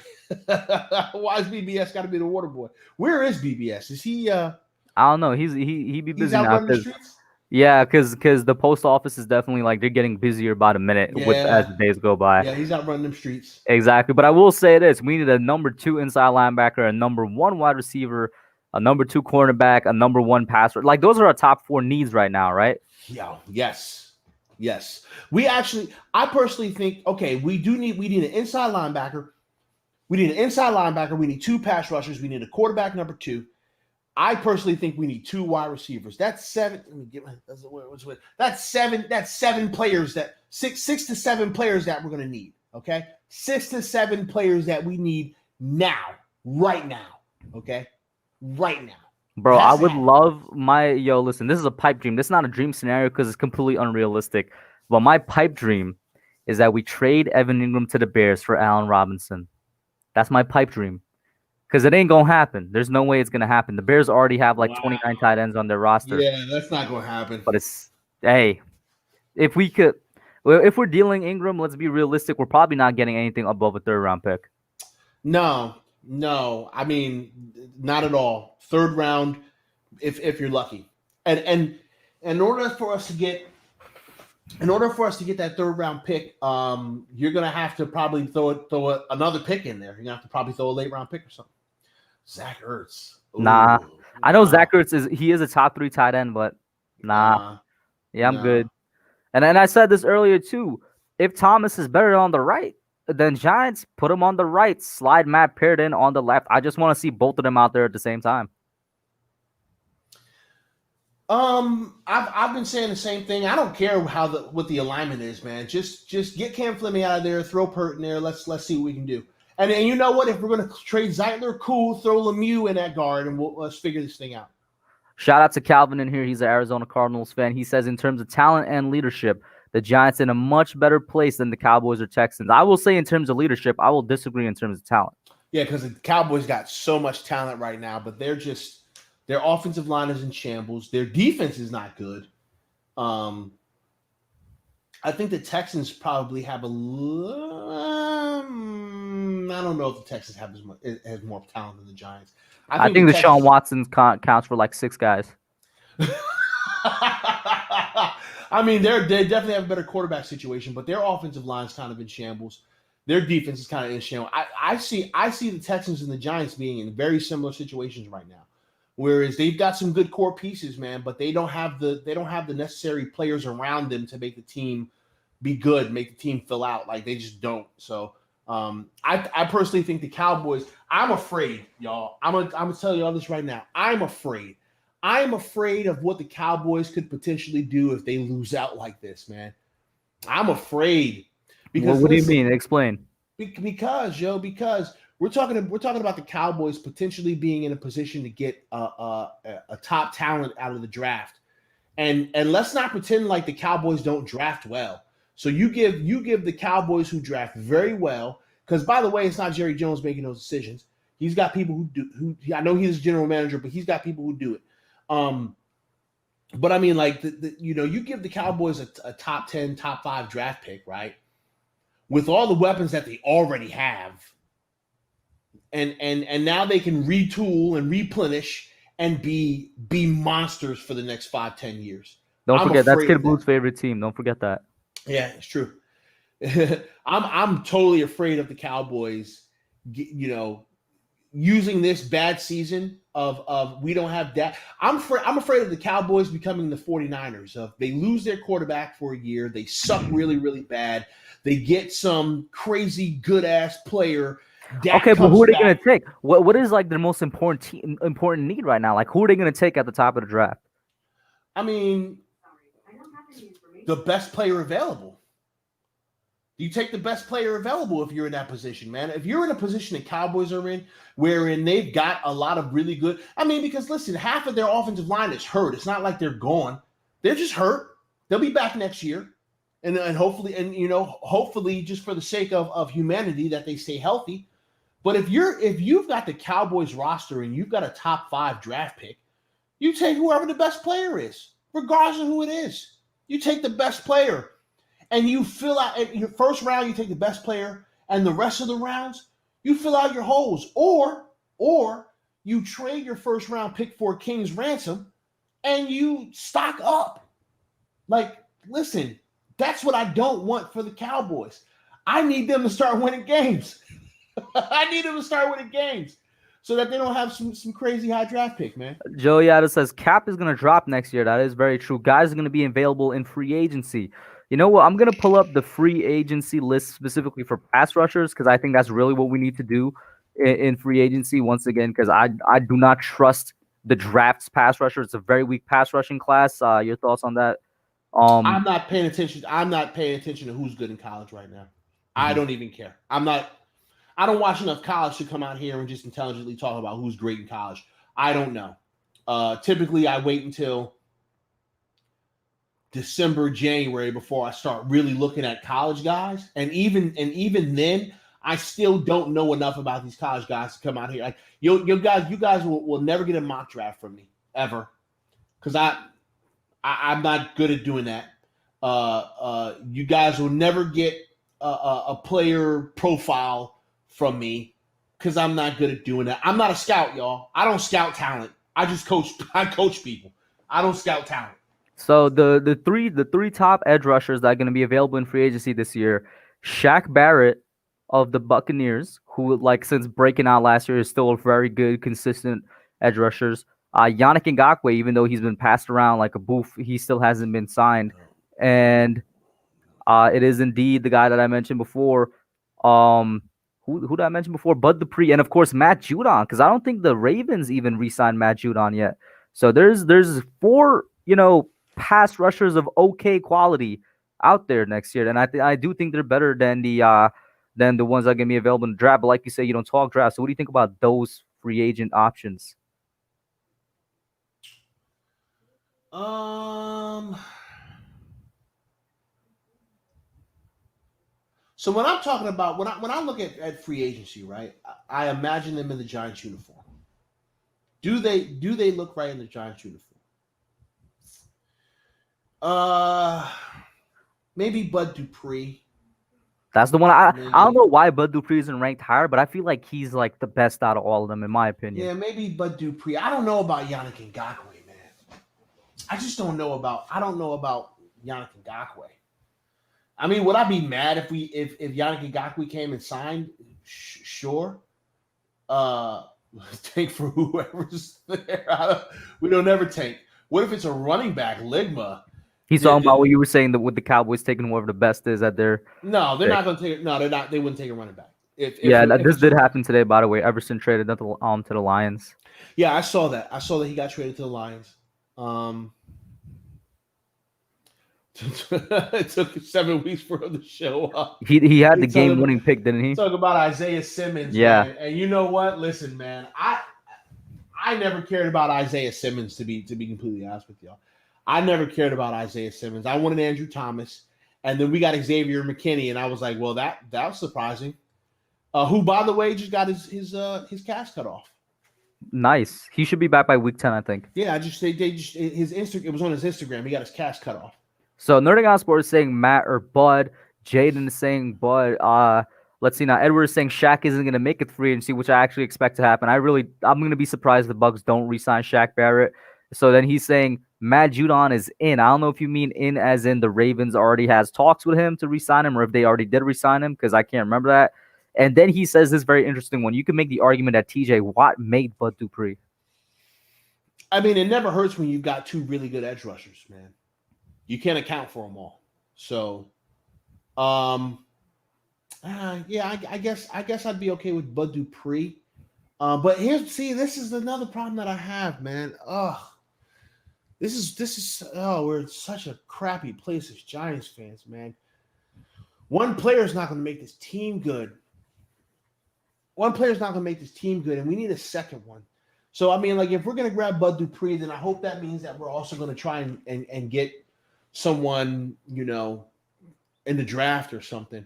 Why's BBS got to be the water boy? Where is BBS? Is he?
I don't know. He be busy
out
now.
running the streets?
Yeah, because the post office is definitely, like, they're getting busier by the minute as the days go by.
Yeah, he's out running them streets.
Exactly. But I will say this. We need a number 2 inside linebacker, a number 1 wide receiver, a number 2 cornerback, a number 1 passer. Like, those are our top 4 needs right now, right?
Yeah. Yes. I personally think, okay, we need an inside linebacker. We need 2 pass rushers. We need a quarterback, number 2. I personally think we need 2 wide receivers. That's 7. Let me get my. That's 7. That's 7 players. That 6 to 7 players that we're gonna need. Okay, 6 to 7 players that we need now, right now. Okay, right now.
Bro, I would love listen, this is a pipe dream. This is not a dream scenario because it's completely unrealistic. But my pipe dream is that we trade Evan Ingram to the Bears for Allen Robinson. That's my pipe dream. Because it ain't going to happen. There's no way it's going to happen. The Bears already have 29 tight ends on their roster.
Yeah, that's not going to happen.
But if we're dealing Ingram, let's be realistic. We're probably not getting anything above a 3rd round pick.
No. I mean, not at all. 3rd round, if you're lucky. And in order for us to get that 3rd round pick, you're gonna have to probably throw another pick in there. You're gonna have to probably throw a late round pick or something. Zach Ertz. Ooh,
nah. I know Zach Ertz is a top 3 tight end, but nah. Yeah, I'm good. And I said this earlier too. If Thomas is better on the right, then Giants put him on the right. Slide Matt Pearden on the left. I just want to see both of them out there at the same time.
I've been saying the same thing. I don't care what the alignment is, man. Just get Cam Fleming out of there, throw Pert in there. Let's see what we can do. And you know what? If we're gonna trade Zeitler, cool. Throw Lemieux in that guard, and let's figure this thing out.
Shout out to Calvin in here. He's an Arizona Cardinals fan. He says, in terms of talent and leadership, the Giants in a much better place than the Cowboys or Texans. I will say in terms of leadership, I will disagree in terms of talent.
Yeah, because the Cowboys got so much talent right now, but their offensive line is in shambles. Their defense is not good. I think the Texans probably have I I don't know if the Texans have as much has more talent than the Giants.
I think the Deshaun Watson counts for like 6 guys.
I mean, they definitely have a better quarterback situation, but their offensive line is kind of in shambles. Their defense is kind of in shambles. I see the Texans and the Giants being in very similar situations right now. Whereas they've got some good core pieces, man, but they don't have the necessary players around them to make the team be good, make the team fill out. Like they just don't. So I personally think the Cowboys. I'm afraid, y'all. I'm gonna tell you all this right now. I'm afraid of what the Cowboys could potentially do if they lose out like this, man. I'm afraid.
Because what do you mean? Explain.
Because we're talking about the Cowboys potentially being in a position to get a top talent out of the draft, and let's not pretend like the Cowboys don't draft well. So you give the Cowboys who draft very well, because by the way, it's not Jerry Jones making those decisions. He's got people who do. Who I know he's general manager, but he's got people who do it. But I mean, like you give the Cowboys a top 10, top 5 draft pick, right? With all the weapons that they already have, and now they can retool and replenish and be monsters for the next 5-10 years.
Don't forget that's Kid Blue's favorite team. Don't forget that.
Yeah, it's true. I'm totally afraid of the Cowboys, using this bad season of we don't have that. I'm afraid of the Cowboys becoming the 49ers. Of they lose their quarterback for a year, they suck really, really bad. They get some crazy good ass player.
Okay, but who are they going to take? What is like their most important need right now? Like who are they going to take at the top of the draft?
I mean, the best player available. You take the best player available if you're in that position, man. If you're in a position that Cowboys are in, wherein they've got a lot of really good. I mean, because listen, half of their offensive line is hurt. It's not like they're gone. They're just hurt. They'll be back next year. And hopefully just for the sake of humanity that they stay healthy. But if you've got the Cowboys roster and you've got a top 5 draft pick, you take whoever the best player is, regardless of who it is. You take the best player. And you fill out in your first round, you take the best player, and the rest of the rounds, you fill out your holes. Or you trade your first round pick for a king's ransom and you stock up. Like, listen, that's what I don't want for the Cowboys. I need them to start winning games. I need them to start winning games so that they don't have some crazy high draft pick, man.
Joe Yada says cap is going to drop next year. That is very true. Guys are going to be available in free agency. You know what? I'm going to pull up the free agency list specifically for pass rushers because I think that's really what we need to do in free agency once again because I do not trust the draft's pass rusher. It's a very weak pass rushing class. Your thoughts on that?
I'm not paying attention. I'm not paying attention to who's good in college right now. I don't even care. I don't watch enough college to come out here and just intelligently talk about who's great in college. I don't know. Typically, I wait until December, January before I start really looking at college guys. And even then, I still don't know enough about these college guys to come out here. Like you guys will never get a mock draft from me ever, because I'm not good at doing that. You guys will never get a player profile from me because I'm not good at doing that. I'm not a scout, y'all. I don't scout talent. I just coach. I coach people. I don't scout talent.
So the three top edge rushers that are going to be available in free agency this year, Shaq Barrett of the Buccaneers, who like since breaking out last year is still a very good, consistent edge rushers. Yannick Ngakoue, even though he's been passed around like a boof, he still hasn't been signed. And it is indeed the guy that I mentioned before. Who did I mention before? Bud Dupree, and of course Matt Judon, because I don't think the Ravens even re-signed Matt Judon yet. So there's 4 pass rushers of okay quality out there next year, and I do think they're better than the ones that are gonna be available in the draft. But like you say, you don't talk draft. So what do you think about those free agent options?
So when I'm talking about when I look at free agency, right? I imagine them in the Giants uniform. Do they look right in the Giants uniform? Maybe Bud Dupree.
That's the one. I don't
Maybe.
know why Bud Dupree isn't ranked higher, but I feel like he's like the best out of all of them, in my opinion.
Yeah, maybe Bud Dupree. I don't know about Yannick Ngakoue, man. I just don't know about. I don't know about Yannick Ngakoue. I mean, would I be mad if Yannick Ngakoue came and signed? Sure. Uh, tank for whoever's there. We don't ever tank. What if it's a running back, Ligma?
He's talking about what you were saying, that with the Cowboys taking whoever the best is at their
No, they're
pick.
not going to take it. No, they're not. They wouldn't take a running back.
Yeah,
If
this
it's a,
did happen today, by the way. Everson traded to the Lions.
yeah, I saw that. I saw that he got traded to the Lions. It took 7 weeks for him to show up.
He had the game-winning pick, didn't he?
Talk about Isaiah Simmons,
yeah.
Man. And you know what? Listen, man, I never cared about Isaiah Simmons to be completely honest with y'all. I never cared about Isaiah Simmons. I wanted Andrew Thomas, and then we got Xavier McKinney, and I was like, well, that was surprising. Who, by the way, just got his cast cut off.
Nice. He should be back by week 10, I think.
Yeah, they just his Instagram. It was on his Instagram. He got his cast cut off.
So Nerding on Sport is saying Matt or Bud. Jaden is saying Bud. Let's see now. Edward is saying Shaq isn't going to make it free agency, which I actually expect to happen. I'm going to be surprised if the Bucks don't re-sign Shaq Barrett. So then he's saying Matt Judon is in. I don't know if you mean in as in the Ravens already has talks with him to re-sign him, or if they already did re-sign him, because I can't remember that. And then he says this very interesting one. You can make the argument that TJ Watt made Bud Dupree.
I mean, it never hurts when you've got two really good edge rushers, man. You can't account for them all. So, yeah, I guess I'd be okay with Bud Dupree. But this is another problem that I have, man. This is we're in such a crappy place as Giants fans, man. One player is not going to make this team good. And we need a second one. So, I mean, like, if we're going to grab Bud Dupree, then I hope that means that we're also going to try and get someone, in the draft or something.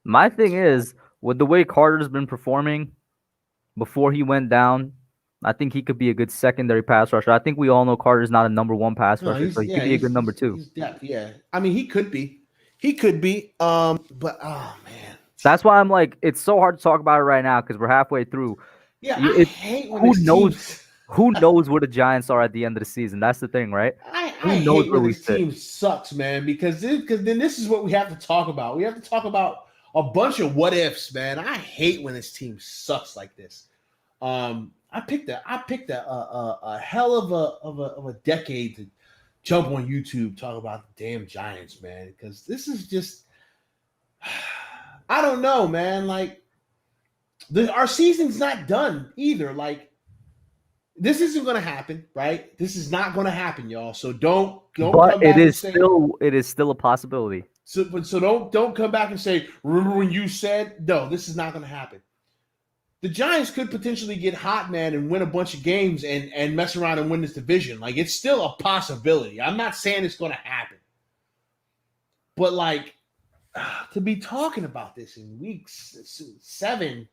My thing is, with the way Carter's been performing before he went down, I think he could be a good secondary pass rusher. I think we all know Carter's not a number one pass rusher, so he could be a good number two.
He's depth, yeah. I mean, he could be. But oh man.
That's why I'm like, it's so hard to talk about it right now because we're halfway through.
Yeah, I hate when
who knows where the Giants are at the end of the season? That's the thing, right?
I hate when this team sucks, man, because then this is what we have to talk about. We have to talk about a bunch of what ifs, man. I hate when this team sucks like this. I picked a hell of a decade to jump on YouTube, talk about the damn Giants, man, because this is just I don't know, man. Like our season's not done either. Like this isn't going to happen, right? This is not going to happen, y'all. So don't.
But it is still a possibility.
So don't come back and say, remember when you said no? This is not going to happen. The Giants could potentially get hot, man, and win a bunch of games and mess around and win this division. Like it's still a possibility. I'm not saying it's going to happen, but like to be talking about this in week 7.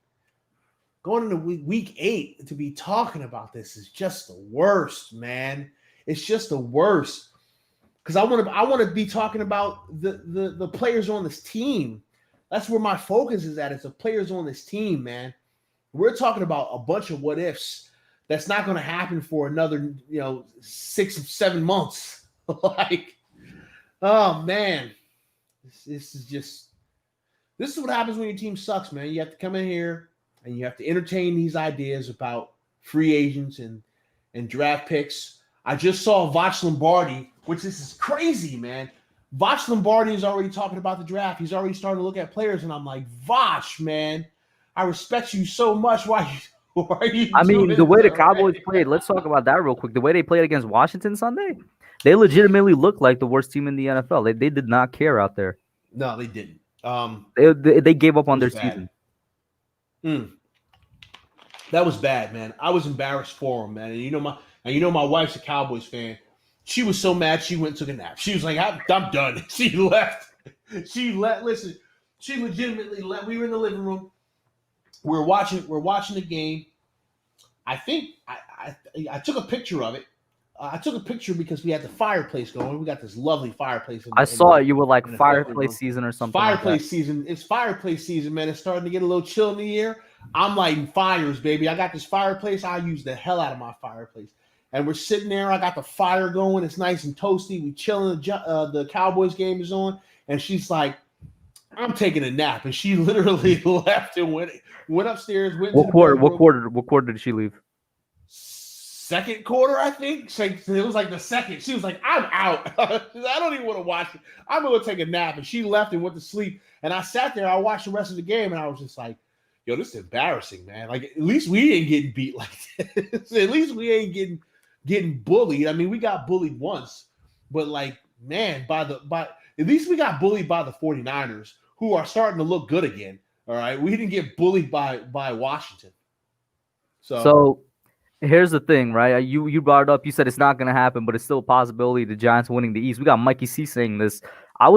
Going into week 8 to be talking about this is just the worst, man. It's just the worst because I want to be talking about the players on this team. That's where my focus is at. It's the players on this team, man. We're talking about a bunch of what ifs that's not going to happen for another 6 or 7 months. Like, oh man, this is what happens when your team sucks, man. You have to come in here and you have to entertain these ideas about free agents and draft picks. I just saw Voch Lombardi, which this is crazy, man. Voch Lombardi is already talking about the draft. He's already starting to look at players, and I'm like, Voch, man, I respect you so much. Why are you?
I mean, the way the Cowboys played. Let's talk about that real quick. The way they played against Washington Sunday, they legitimately looked like the worst team in the NFL. They did not care out there.
No, they didn't.
They gave up on their season.
That was bad, man. I was embarrassed for him, man. And my wife's a Cowboys fan. She was so mad she went and took a nap. She was like, I'm done. She left. Listen, she legitimately left. We were in the living room. We're watching the game. I think I took a picture of it. I took a picture because we had the fireplace going. We got this lovely fireplace
I saw it. You were like fireplace season or something like that.
Fireplace season. It's fireplace season, man. It's starting to get a little chill in the air. I'm lighting fires, baby. I got this fireplace. I use the hell out of my fireplace. And we're sitting there. I got the fire going. It's nice and toasty. We chilling. The Cowboys game is on. And she's like, I'm taking a nap. And she literally left and went upstairs.
What quarter did she leave?
Second quarter, I think. It was like the second. She was like, I'm out. I don't even want to watch it. I'm going to take a nap. And she left and went to sleep. And I sat there. I watched the rest of the game. And I was just like, yo, this is embarrassing, man. Like, at least we ain't getting beat like this. At least we ain't getting bullied. I mean, we got bullied once. But, like, man, at least we got bullied by the 49ers, who are starting to look good again. All right. We didn't get bullied by Washington.
So here's the thing, right? You brought it up. You said it's not going to happen, but it's still a possibility the Giants winning the East. We got Mikey C saying this. I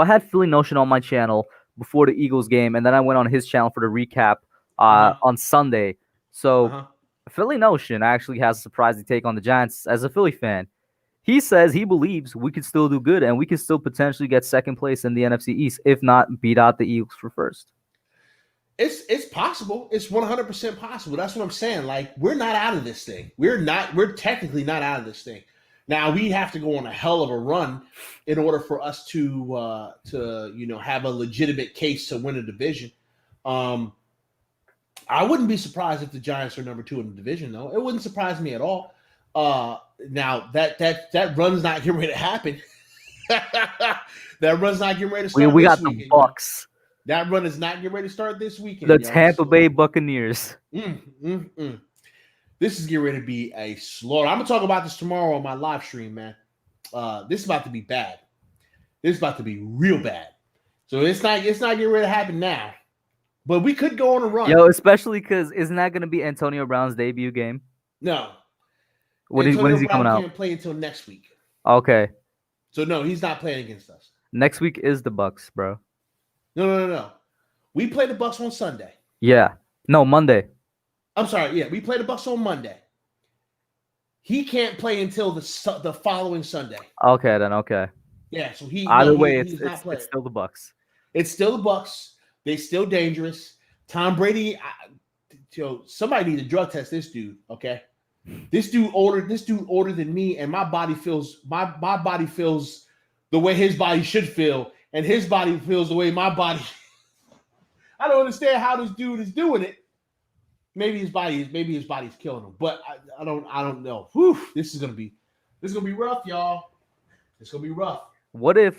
had Philly Notion on my channel before the Eagles game, and then I went on his channel for the recap on Sunday. So Philly Notion actually has a surprising take on the Giants as a Philly fan. He says he believes we could still do good and we could still potentially get second place in the NFC East, if not beat out the Eagles for first.
It's possible. It's 100% possible. That's what I'm saying. Like, we're not out of this thing. We're technically not out of this thing. Now, we have to go on a hell of a run in order for us to have a legitimate case to win a division. I wouldn't be surprised if the Giants are number 2 in the division, though. It wouldn't surprise me at all. Now that run's not getting ready to happen. That run's not getting ready to start.
We got the Bucks.
That run is not getting ready to start this weekend.
The Tampa Bay Buccaneers.
This is getting ready to be a slaughter. I'm gonna talk about this tomorrow on my live stream, man. This is about to be bad. This is about to be real bad. So it's not getting ready to happen now. But we could go on a run.
Yo, especially because isn't that gonna be Antonio Brown's debut game?
No.
When is he coming out?
Can't play until next week.
Okay.
So no, he's not playing against us.
Next week is the Bucks, bro.
No. We play the Bucks on Sunday.
Yeah. No, Monday.
I'm sorry. Yeah, we play the Bucks on Monday. He can't play until the following Sunday.
Okay, then. Okay.
Yeah. So
it's still the Bucks.
It's still the Bucks. They're still dangerous. Tom Brady. Somebody need to drug test this dude. Okay. This dude older than me, and my body feels the way his body should feel, and his body feels the way my body. I don't understand how this dude is doing it. Maybe his body's killing him, but I don't know. Whew, this is gonna be rough, y'all. It's gonna be rough.
What if?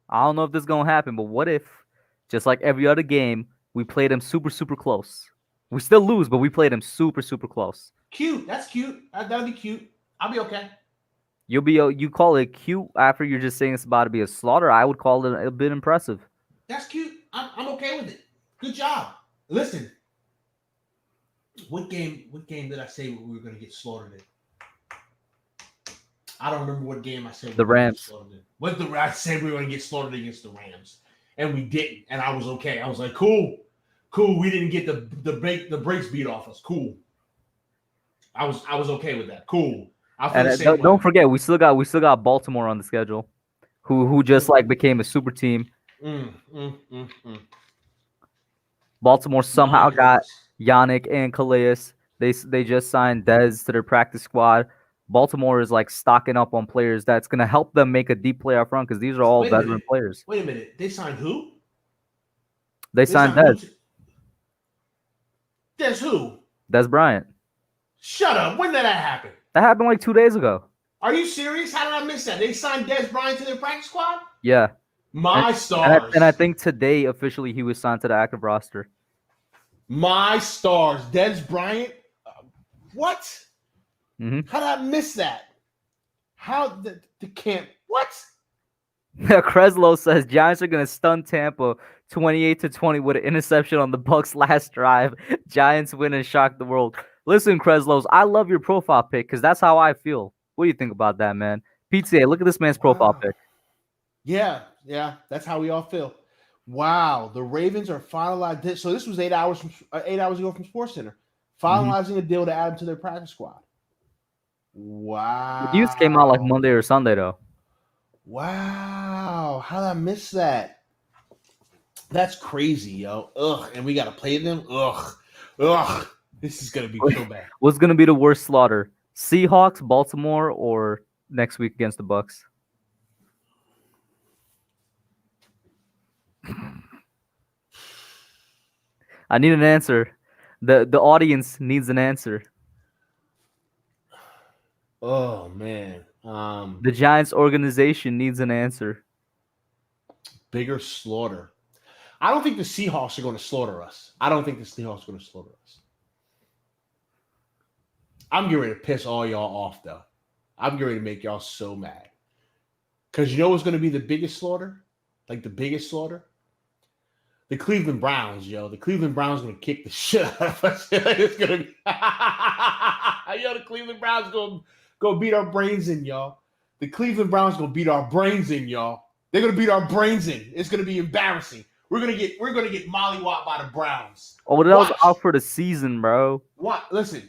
I don't know if this is gonna happen, but what if, just like every other game, we played them super, super close? We still lose, but we played them super, super close.
Cute. That's cute. That'll be cute. I'll be okay.
You call it cute after you're just saying it's about to be a slaughter. I would call it a bit impressive.
That's cute. I'm okay with it. Good job. Listen, what game did I say we were going to get slaughtered in? I don't remember what game I said.
The Rams.
I said we were going to get slaughtered against the Rams, and we didn't. And I was okay. I was like, cool. We didn't get the brakes beat off us. Cool. I was okay with that. Cool.
Don't forget, we still got Baltimore on the schedule, who just like became a super team. Baltimore somehow got Yannick and Calais. They just signed Dez to their practice squad. Baltimore is like stocking up on players that's going to help them make a deep playoff run because these are all veteran players.
Wait a minute. They signed who?
They signed Dez.
Dez who?
Dez Bryant.
Shut up. When did that happen?
That happened like 2 days ago.
Are you serious? How did I miss that? They signed Dez Bryant to their practice squad?
Yeah.
My stars.
And I think today officially he was signed to the active roster.
My stars. Dez Bryant? What?
Mm-hmm.
How did I miss that? How the camp? What?
Kreslow says Giants are going to stun Tampa 28-20 with an interception on the Bucks last drive. Giants win and shock the world. Listen, Kreslows, I love your profile pic because that's how I feel. What do you think about that, man? PTA, look at this man's profile pic.
Yeah, that's how we all feel. Wow, the Ravens are finalized. So this was 8 hours ago from SportsCenter, finalizing a deal to add him to their practice squad.
The news came out like Monday or Sunday though.
Wow. How did I miss that? That's crazy, yo. Ugh. And we got to play them? Ugh. Ugh. This is going to be so bad.
What's gonna be the worst slaughter? Seahawks, Baltimore, or next week against the Bucks? I need an answer. The audience needs an answer.
Oh, man.
The Giants organization needs an answer.
Bigger slaughter. I don't think the Seahawks are going to slaughter us. I don't think the Seahawks are going to slaughter us. I'm getting ready to piss all y'all off, though. I'm getting ready to make y'all so mad. Because you know what's going to be the biggest slaughter? Like the biggest slaughter? The Cleveland Browns, yo. The Cleveland Browns going to kick the shit out of us. It's going to be... yo, the Cleveland Browns going to beat our brains in, y'all. The Cleveland Browns going to beat our brains in, y'all. They're going to beat our brains in. It's going to be embarrassing. We're gonna get mollywopped by the Browns.
Odell's out for the season, bro.
What? Listen,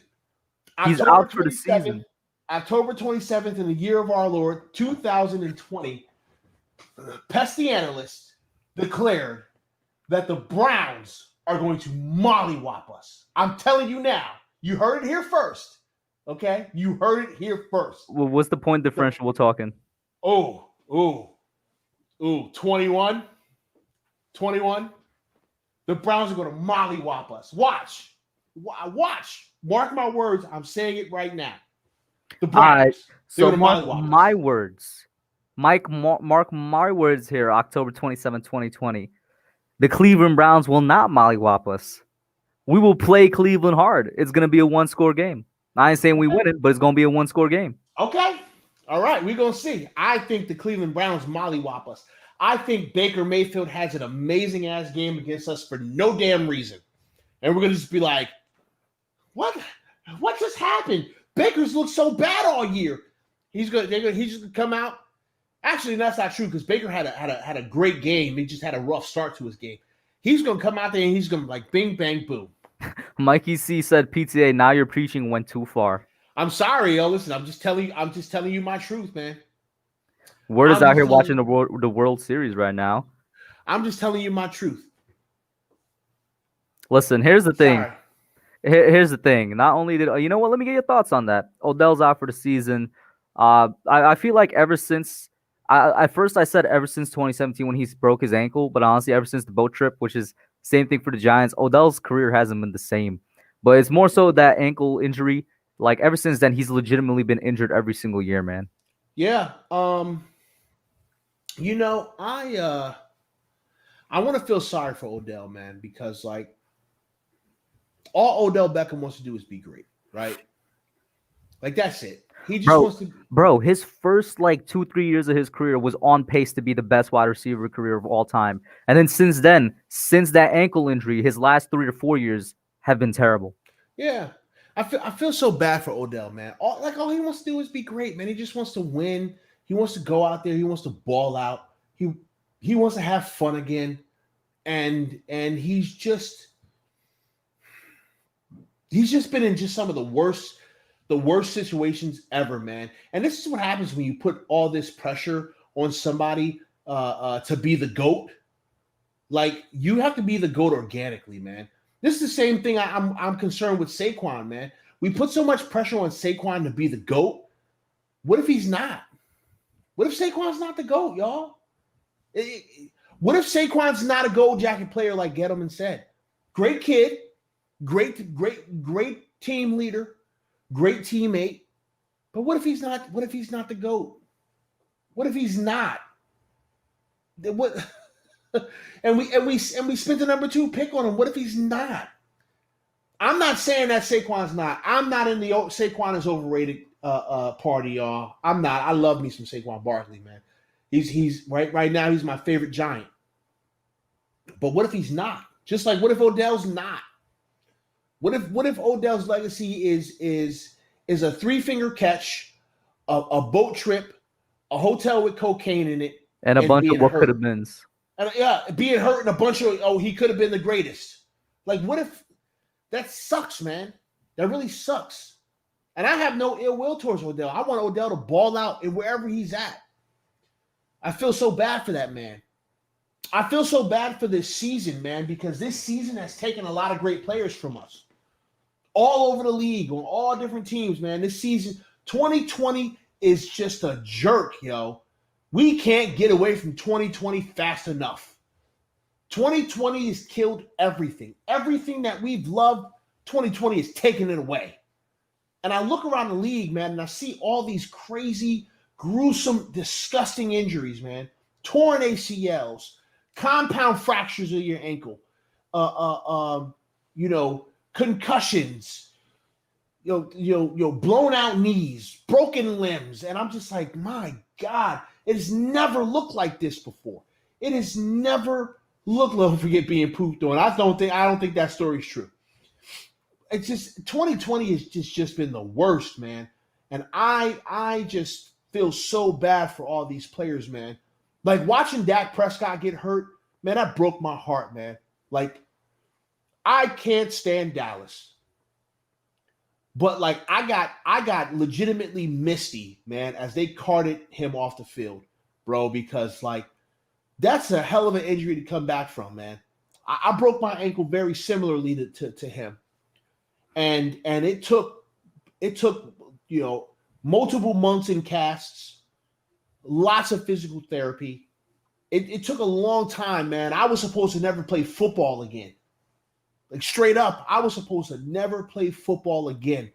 he's out for the season.
October 27th in the year of our Lord 2020, Pesty Analyst declared that the Browns are going to mollywop us. I'm telling you now. You heard it here first. Okay, you heard it here first.
Well, what's the point differential we're talking?
21. 21. The Browns are going to mollywop us. Watch. Mark my words. I'm saying it right now. The Browns.
So mark my words. Mark my words here. October 27, 2020. The Cleveland Browns will not mollywop us. We will play Cleveland hard. It's going to be a one-score game. I ain't saying we win it, but it's going to be a one-score game.
Okay. All right. We're going to see. I think the Cleveland Browns mollywop us. I think Baker Mayfield has an amazing-ass game against us for no damn reason. And we're going to just be like, what just happened? Baker's looked so bad all year. He's just going to come out. Actually, that's not true because Baker had a great game. He just had a rough start to his game. He's going to come out there and he's going to like bing, bang, boom.
Mikey C said, PTA, now your preaching went too far.
I'm sorry, yo. Listen, I'm just telling you my truth, man.
Word is out here watching the World Series right now.
I'm just telling you my truth.
Listen, here's the thing. Here's the thing. Not only did you know what? Let me get your thoughts on that. Odell's out for the season. I feel like ever since at first I said ever since 2017 when he broke his ankle, but honestly ever since the boat trip, which is same thing for the Giants, Odell's career hasn't been the same. But it's more so that ankle injury. Like ever since then, he's legitimately been injured every single year, man.
Yeah. You know, I want to feel sorry for Odell, man, because like all Odell Beckham wants to do is be great, right? Like that's it. He just wants to.
Bro, his first like 2-3 years of his career was on pace to be the best wide receiver career of all time, and then since that ankle injury, his last 3 to 4 years have been terrible.
Yeah. I feel so bad for Odell, man. All he wants to do is be great, man. He just wants to win. He wants to go out there. He wants to ball out. He wants to have fun again, and he's just been in just some of the worst situations ever, man. And this is what happens when you put all this pressure on somebody to be the GOAT. Like you have to be the GOAT organically, man. This is the same thing I'm concerned with Saquon, man. We put so much pressure on Saquon to be the GOAT. What if he's not? What if Saquon's not the GOAT, y'all? What if Saquon's not a gold jacket player like Gettleman said? Great kid, great team leader, great teammate. But what if he's not? What if he's not the GOAT? What if he's not? What? And we spent the number 2 pick on him. What if he's not? I'm not saying that Saquon's not. I'm not in the Saquon is overrated party, y'all. I'm not. I love me some Saquon Barkley, man. He's right now. He's my favorite Giant. But what if he's not? Just like what if Odell's not? What if Odell's legacy is a 3-finger catch, a boat trip, a hotel with cocaine in it,
and a bunch of what could have been.
And being hurt and a bunch of he could have been the greatest. Like what if that sucks, man? That really sucks. And I have no ill will towards Odell. I want Odell to ball out wherever he's at. I feel so bad for that man. I feel so bad for this season, man, because this season has taken a lot of great players from us. All over the league, on all different teams, man. This season, 2020 is just a jerk, yo. We can't get away from 2020 fast enough. 2020 has killed everything. Everything that we've loved, 2020 is taking it away. And I look around the league, man, and I see all these crazy, gruesome, disgusting injuries, man. Torn ACLs, compound fractures of your ankle, concussions, blown out knees, broken limbs. And I'm just like, my God, it has never looked like this before. It has never looked like, forget being pooped on. I don't think that story's true. It's just 2020 has just been the worst, man. And I just feel so bad for all these players, man. Like watching Dak Prescott get hurt, man, that broke my heart, man. Like, I can't stand Dallas. But like I got legitimately misty, man, as they carted him off the field, bro, because like that's a hell of an injury to come back from, man. I broke my ankle very similarly to him. And it took multiple months in casts, lots of physical therapy. It took a long time, man. I was supposed to never play football again. Like straight up, I was supposed to never play football again.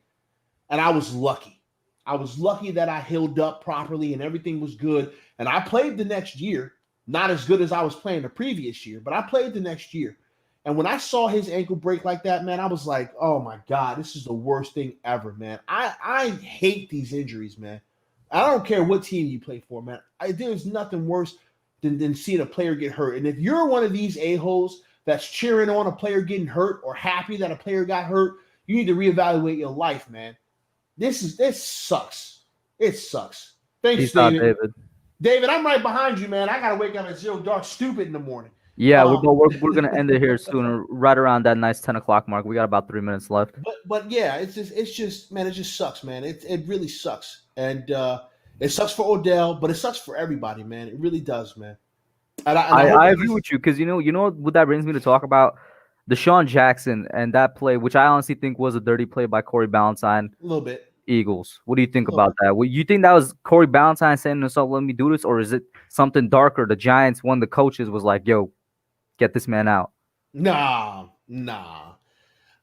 And I was lucky. I was lucky that I healed up properly and everything was good. And I played the next year, not as good as I was playing the previous year, but I played the next year. And when I saw his ankle break like that, man, I was like, oh my God, this is the worst thing ever, man. I hate these injuries, man. I don't care what team you play for, man. There's nothing worse than seeing a player get hurt. And if you're one of these a-holes that's cheering on a player getting hurt or happy that a player got hurt, you need to reevaluate your life, man. This sucks. It sucks. Thanks,
Peace out,
David.
David.
David, I'm right behind you, man. I gotta wake up at zero dark stupid in the morning.
Yeah, we're gonna end it here soon, right around that nice 10 o'clock mark. We got about 3 minutes left.
But yeah, it's just man, it just sucks, man. It really sucks, and it sucks for Odell, but it sucks for everybody, man. It really does, man. And
I agree with you because you know what that brings me to talk about Deshaun Jackson and that play, which I honestly think was a dirty play by Corey Ballantyne.
A little bit.
Eagles. What do you think about that? You think that was Corey Ballantyne saying to himself, "Let me do this," or is it something darker? The Giants, one of the coaches was like, "Yo, get this man out."
Nah.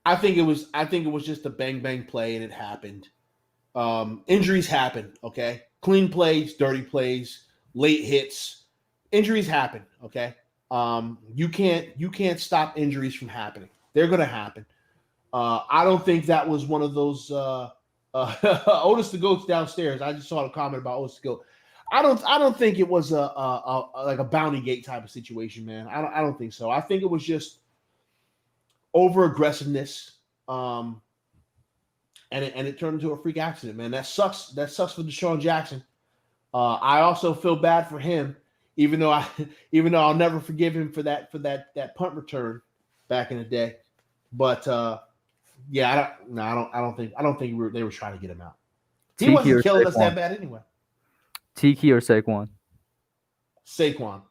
I think it was just a bang bang play and it happened. Injuries happen, okay? Clean plays, dirty plays, late hits. Injuries happen, okay? You can't stop injuries from happening. They're gonna happen. I don't think that was one of those Otis the Goat's downstairs. I just saw a comment about Otis the Goat. I don't think it was a like a bounty gate type of situation, man. I don't think so. I think it was just over aggressiveness, and it turned into a freak accident, man. That sucks. That sucks for Deshaun Jackson. I also feel bad for him, even though I'll never forgive him for that punt return back in the day. But yeah, I don't think they were trying to get him out. He wasn't killing us that bad anyway.
Tiki or Saquon?
Saquon.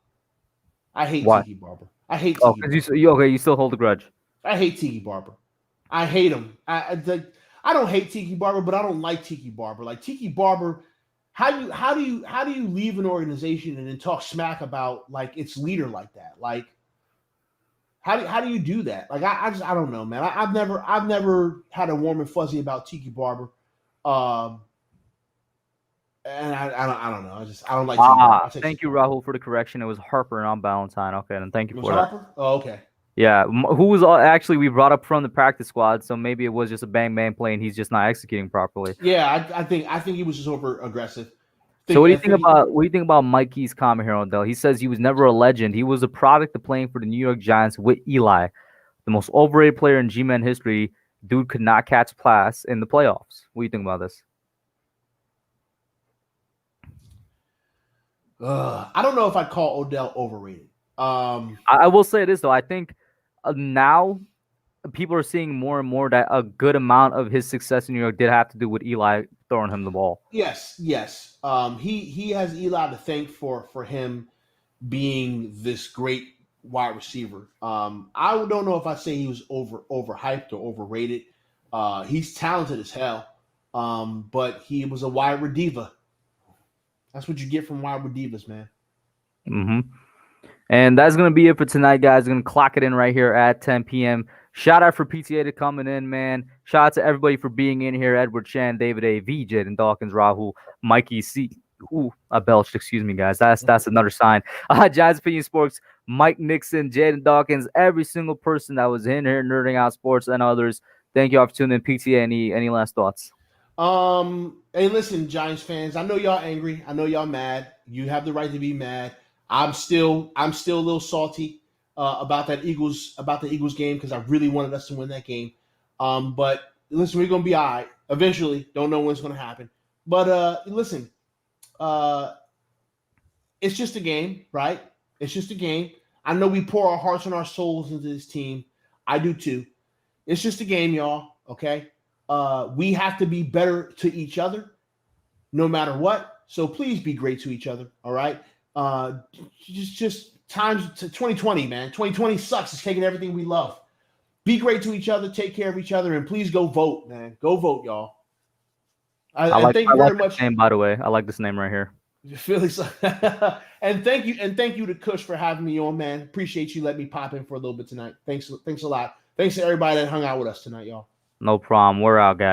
I hate
Why?
Tiki Barber. I hate
Oh,
Tiki
because you still hold a grudge.
I hate Tiki Barber. I hate him. I don't hate Tiki Barber, but I don't like Tiki Barber. Like Tiki Barber, how do you leave an organization and then talk smack about like its leader like that? Like how do you do that? Like I don't know, man. I've never had a warm and fuzzy about Tiki Barber. And I don't know. I don't like Tiki Barber.
Thank you, Rahul, for the correction. It was Harper and not Ballantyne. Okay, and thank you for
Harper?
that.
Oh, okay.
Yeah, who was actually we brought up from the practice squad, so maybe it was just a bang bang play and he's just not executing properly.
Yeah, I think he was just over aggressive.
So what do you think about Mikey's comment here, Odell? He says he was never a legend. He was a product of playing for the New York Giants with Eli, the most overrated player in G-Man history. Dude could not catch a pass in the playoffs. What do you think about this?
I don't know if I'd call Odell overrated.
I will say this though. I think now people are seeing more and more that a good amount of his success in New York did have to do with Eli throwing him the ball.
Yes, yes. He has Eli to thank for him being this great wide receiver. I don't know if I say he was overhyped or overrated. He's talented as hell, but he was a wide receiver. That's what you get from wide receivers, man.
Mm-hmm. And that's going to be it for tonight, guys. Going to clock it in right here at 10 p.m. Shout out for PTA to coming in, man. Shout out to everybody for being in here. Edward Chan, David A, V, Jaden Dawkins, Rahul, Mikey C. Ooh, I belched. Excuse me, guys. That's another sign. Jazz Opinion Sports, Mike Nixon, Jaden Dawkins, every single person that was in here nerding out sports and others. Thank you all for tuning in. PTA, any last thoughts?
Hey, listen, Giants fans. I know y'all angry. I know y'all mad. You have the right to be mad. I'm still a little salty about the Eagles game because I really wanted us to win that game. But listen, we're gonna be all right eventually. Don't know when it's gonna happen. But listen, uh, it's just a game, right? It's just a game. I know we pour our hearts and our souls into this team. I do too. It's just a game, y'all. Okay. We have to be better to each other, no matter what. So please be great to each other. All right. Uh, just times to 2020, man. 2020 sucks. It's taking everything we love. Be great to each other. Take care of each other, and please go vote, man. Go vote, y'all. And thank
I
you
like
very
this
much.
name, by the way. I like this name right here.
Felix. And thank you to Kush for having me on, man. Appreciate you letting me pop in for a little bit tonight. Thanks a lot. Thanks to everybody that hung out with us tonight, y'all.
No problem. We're out, guys.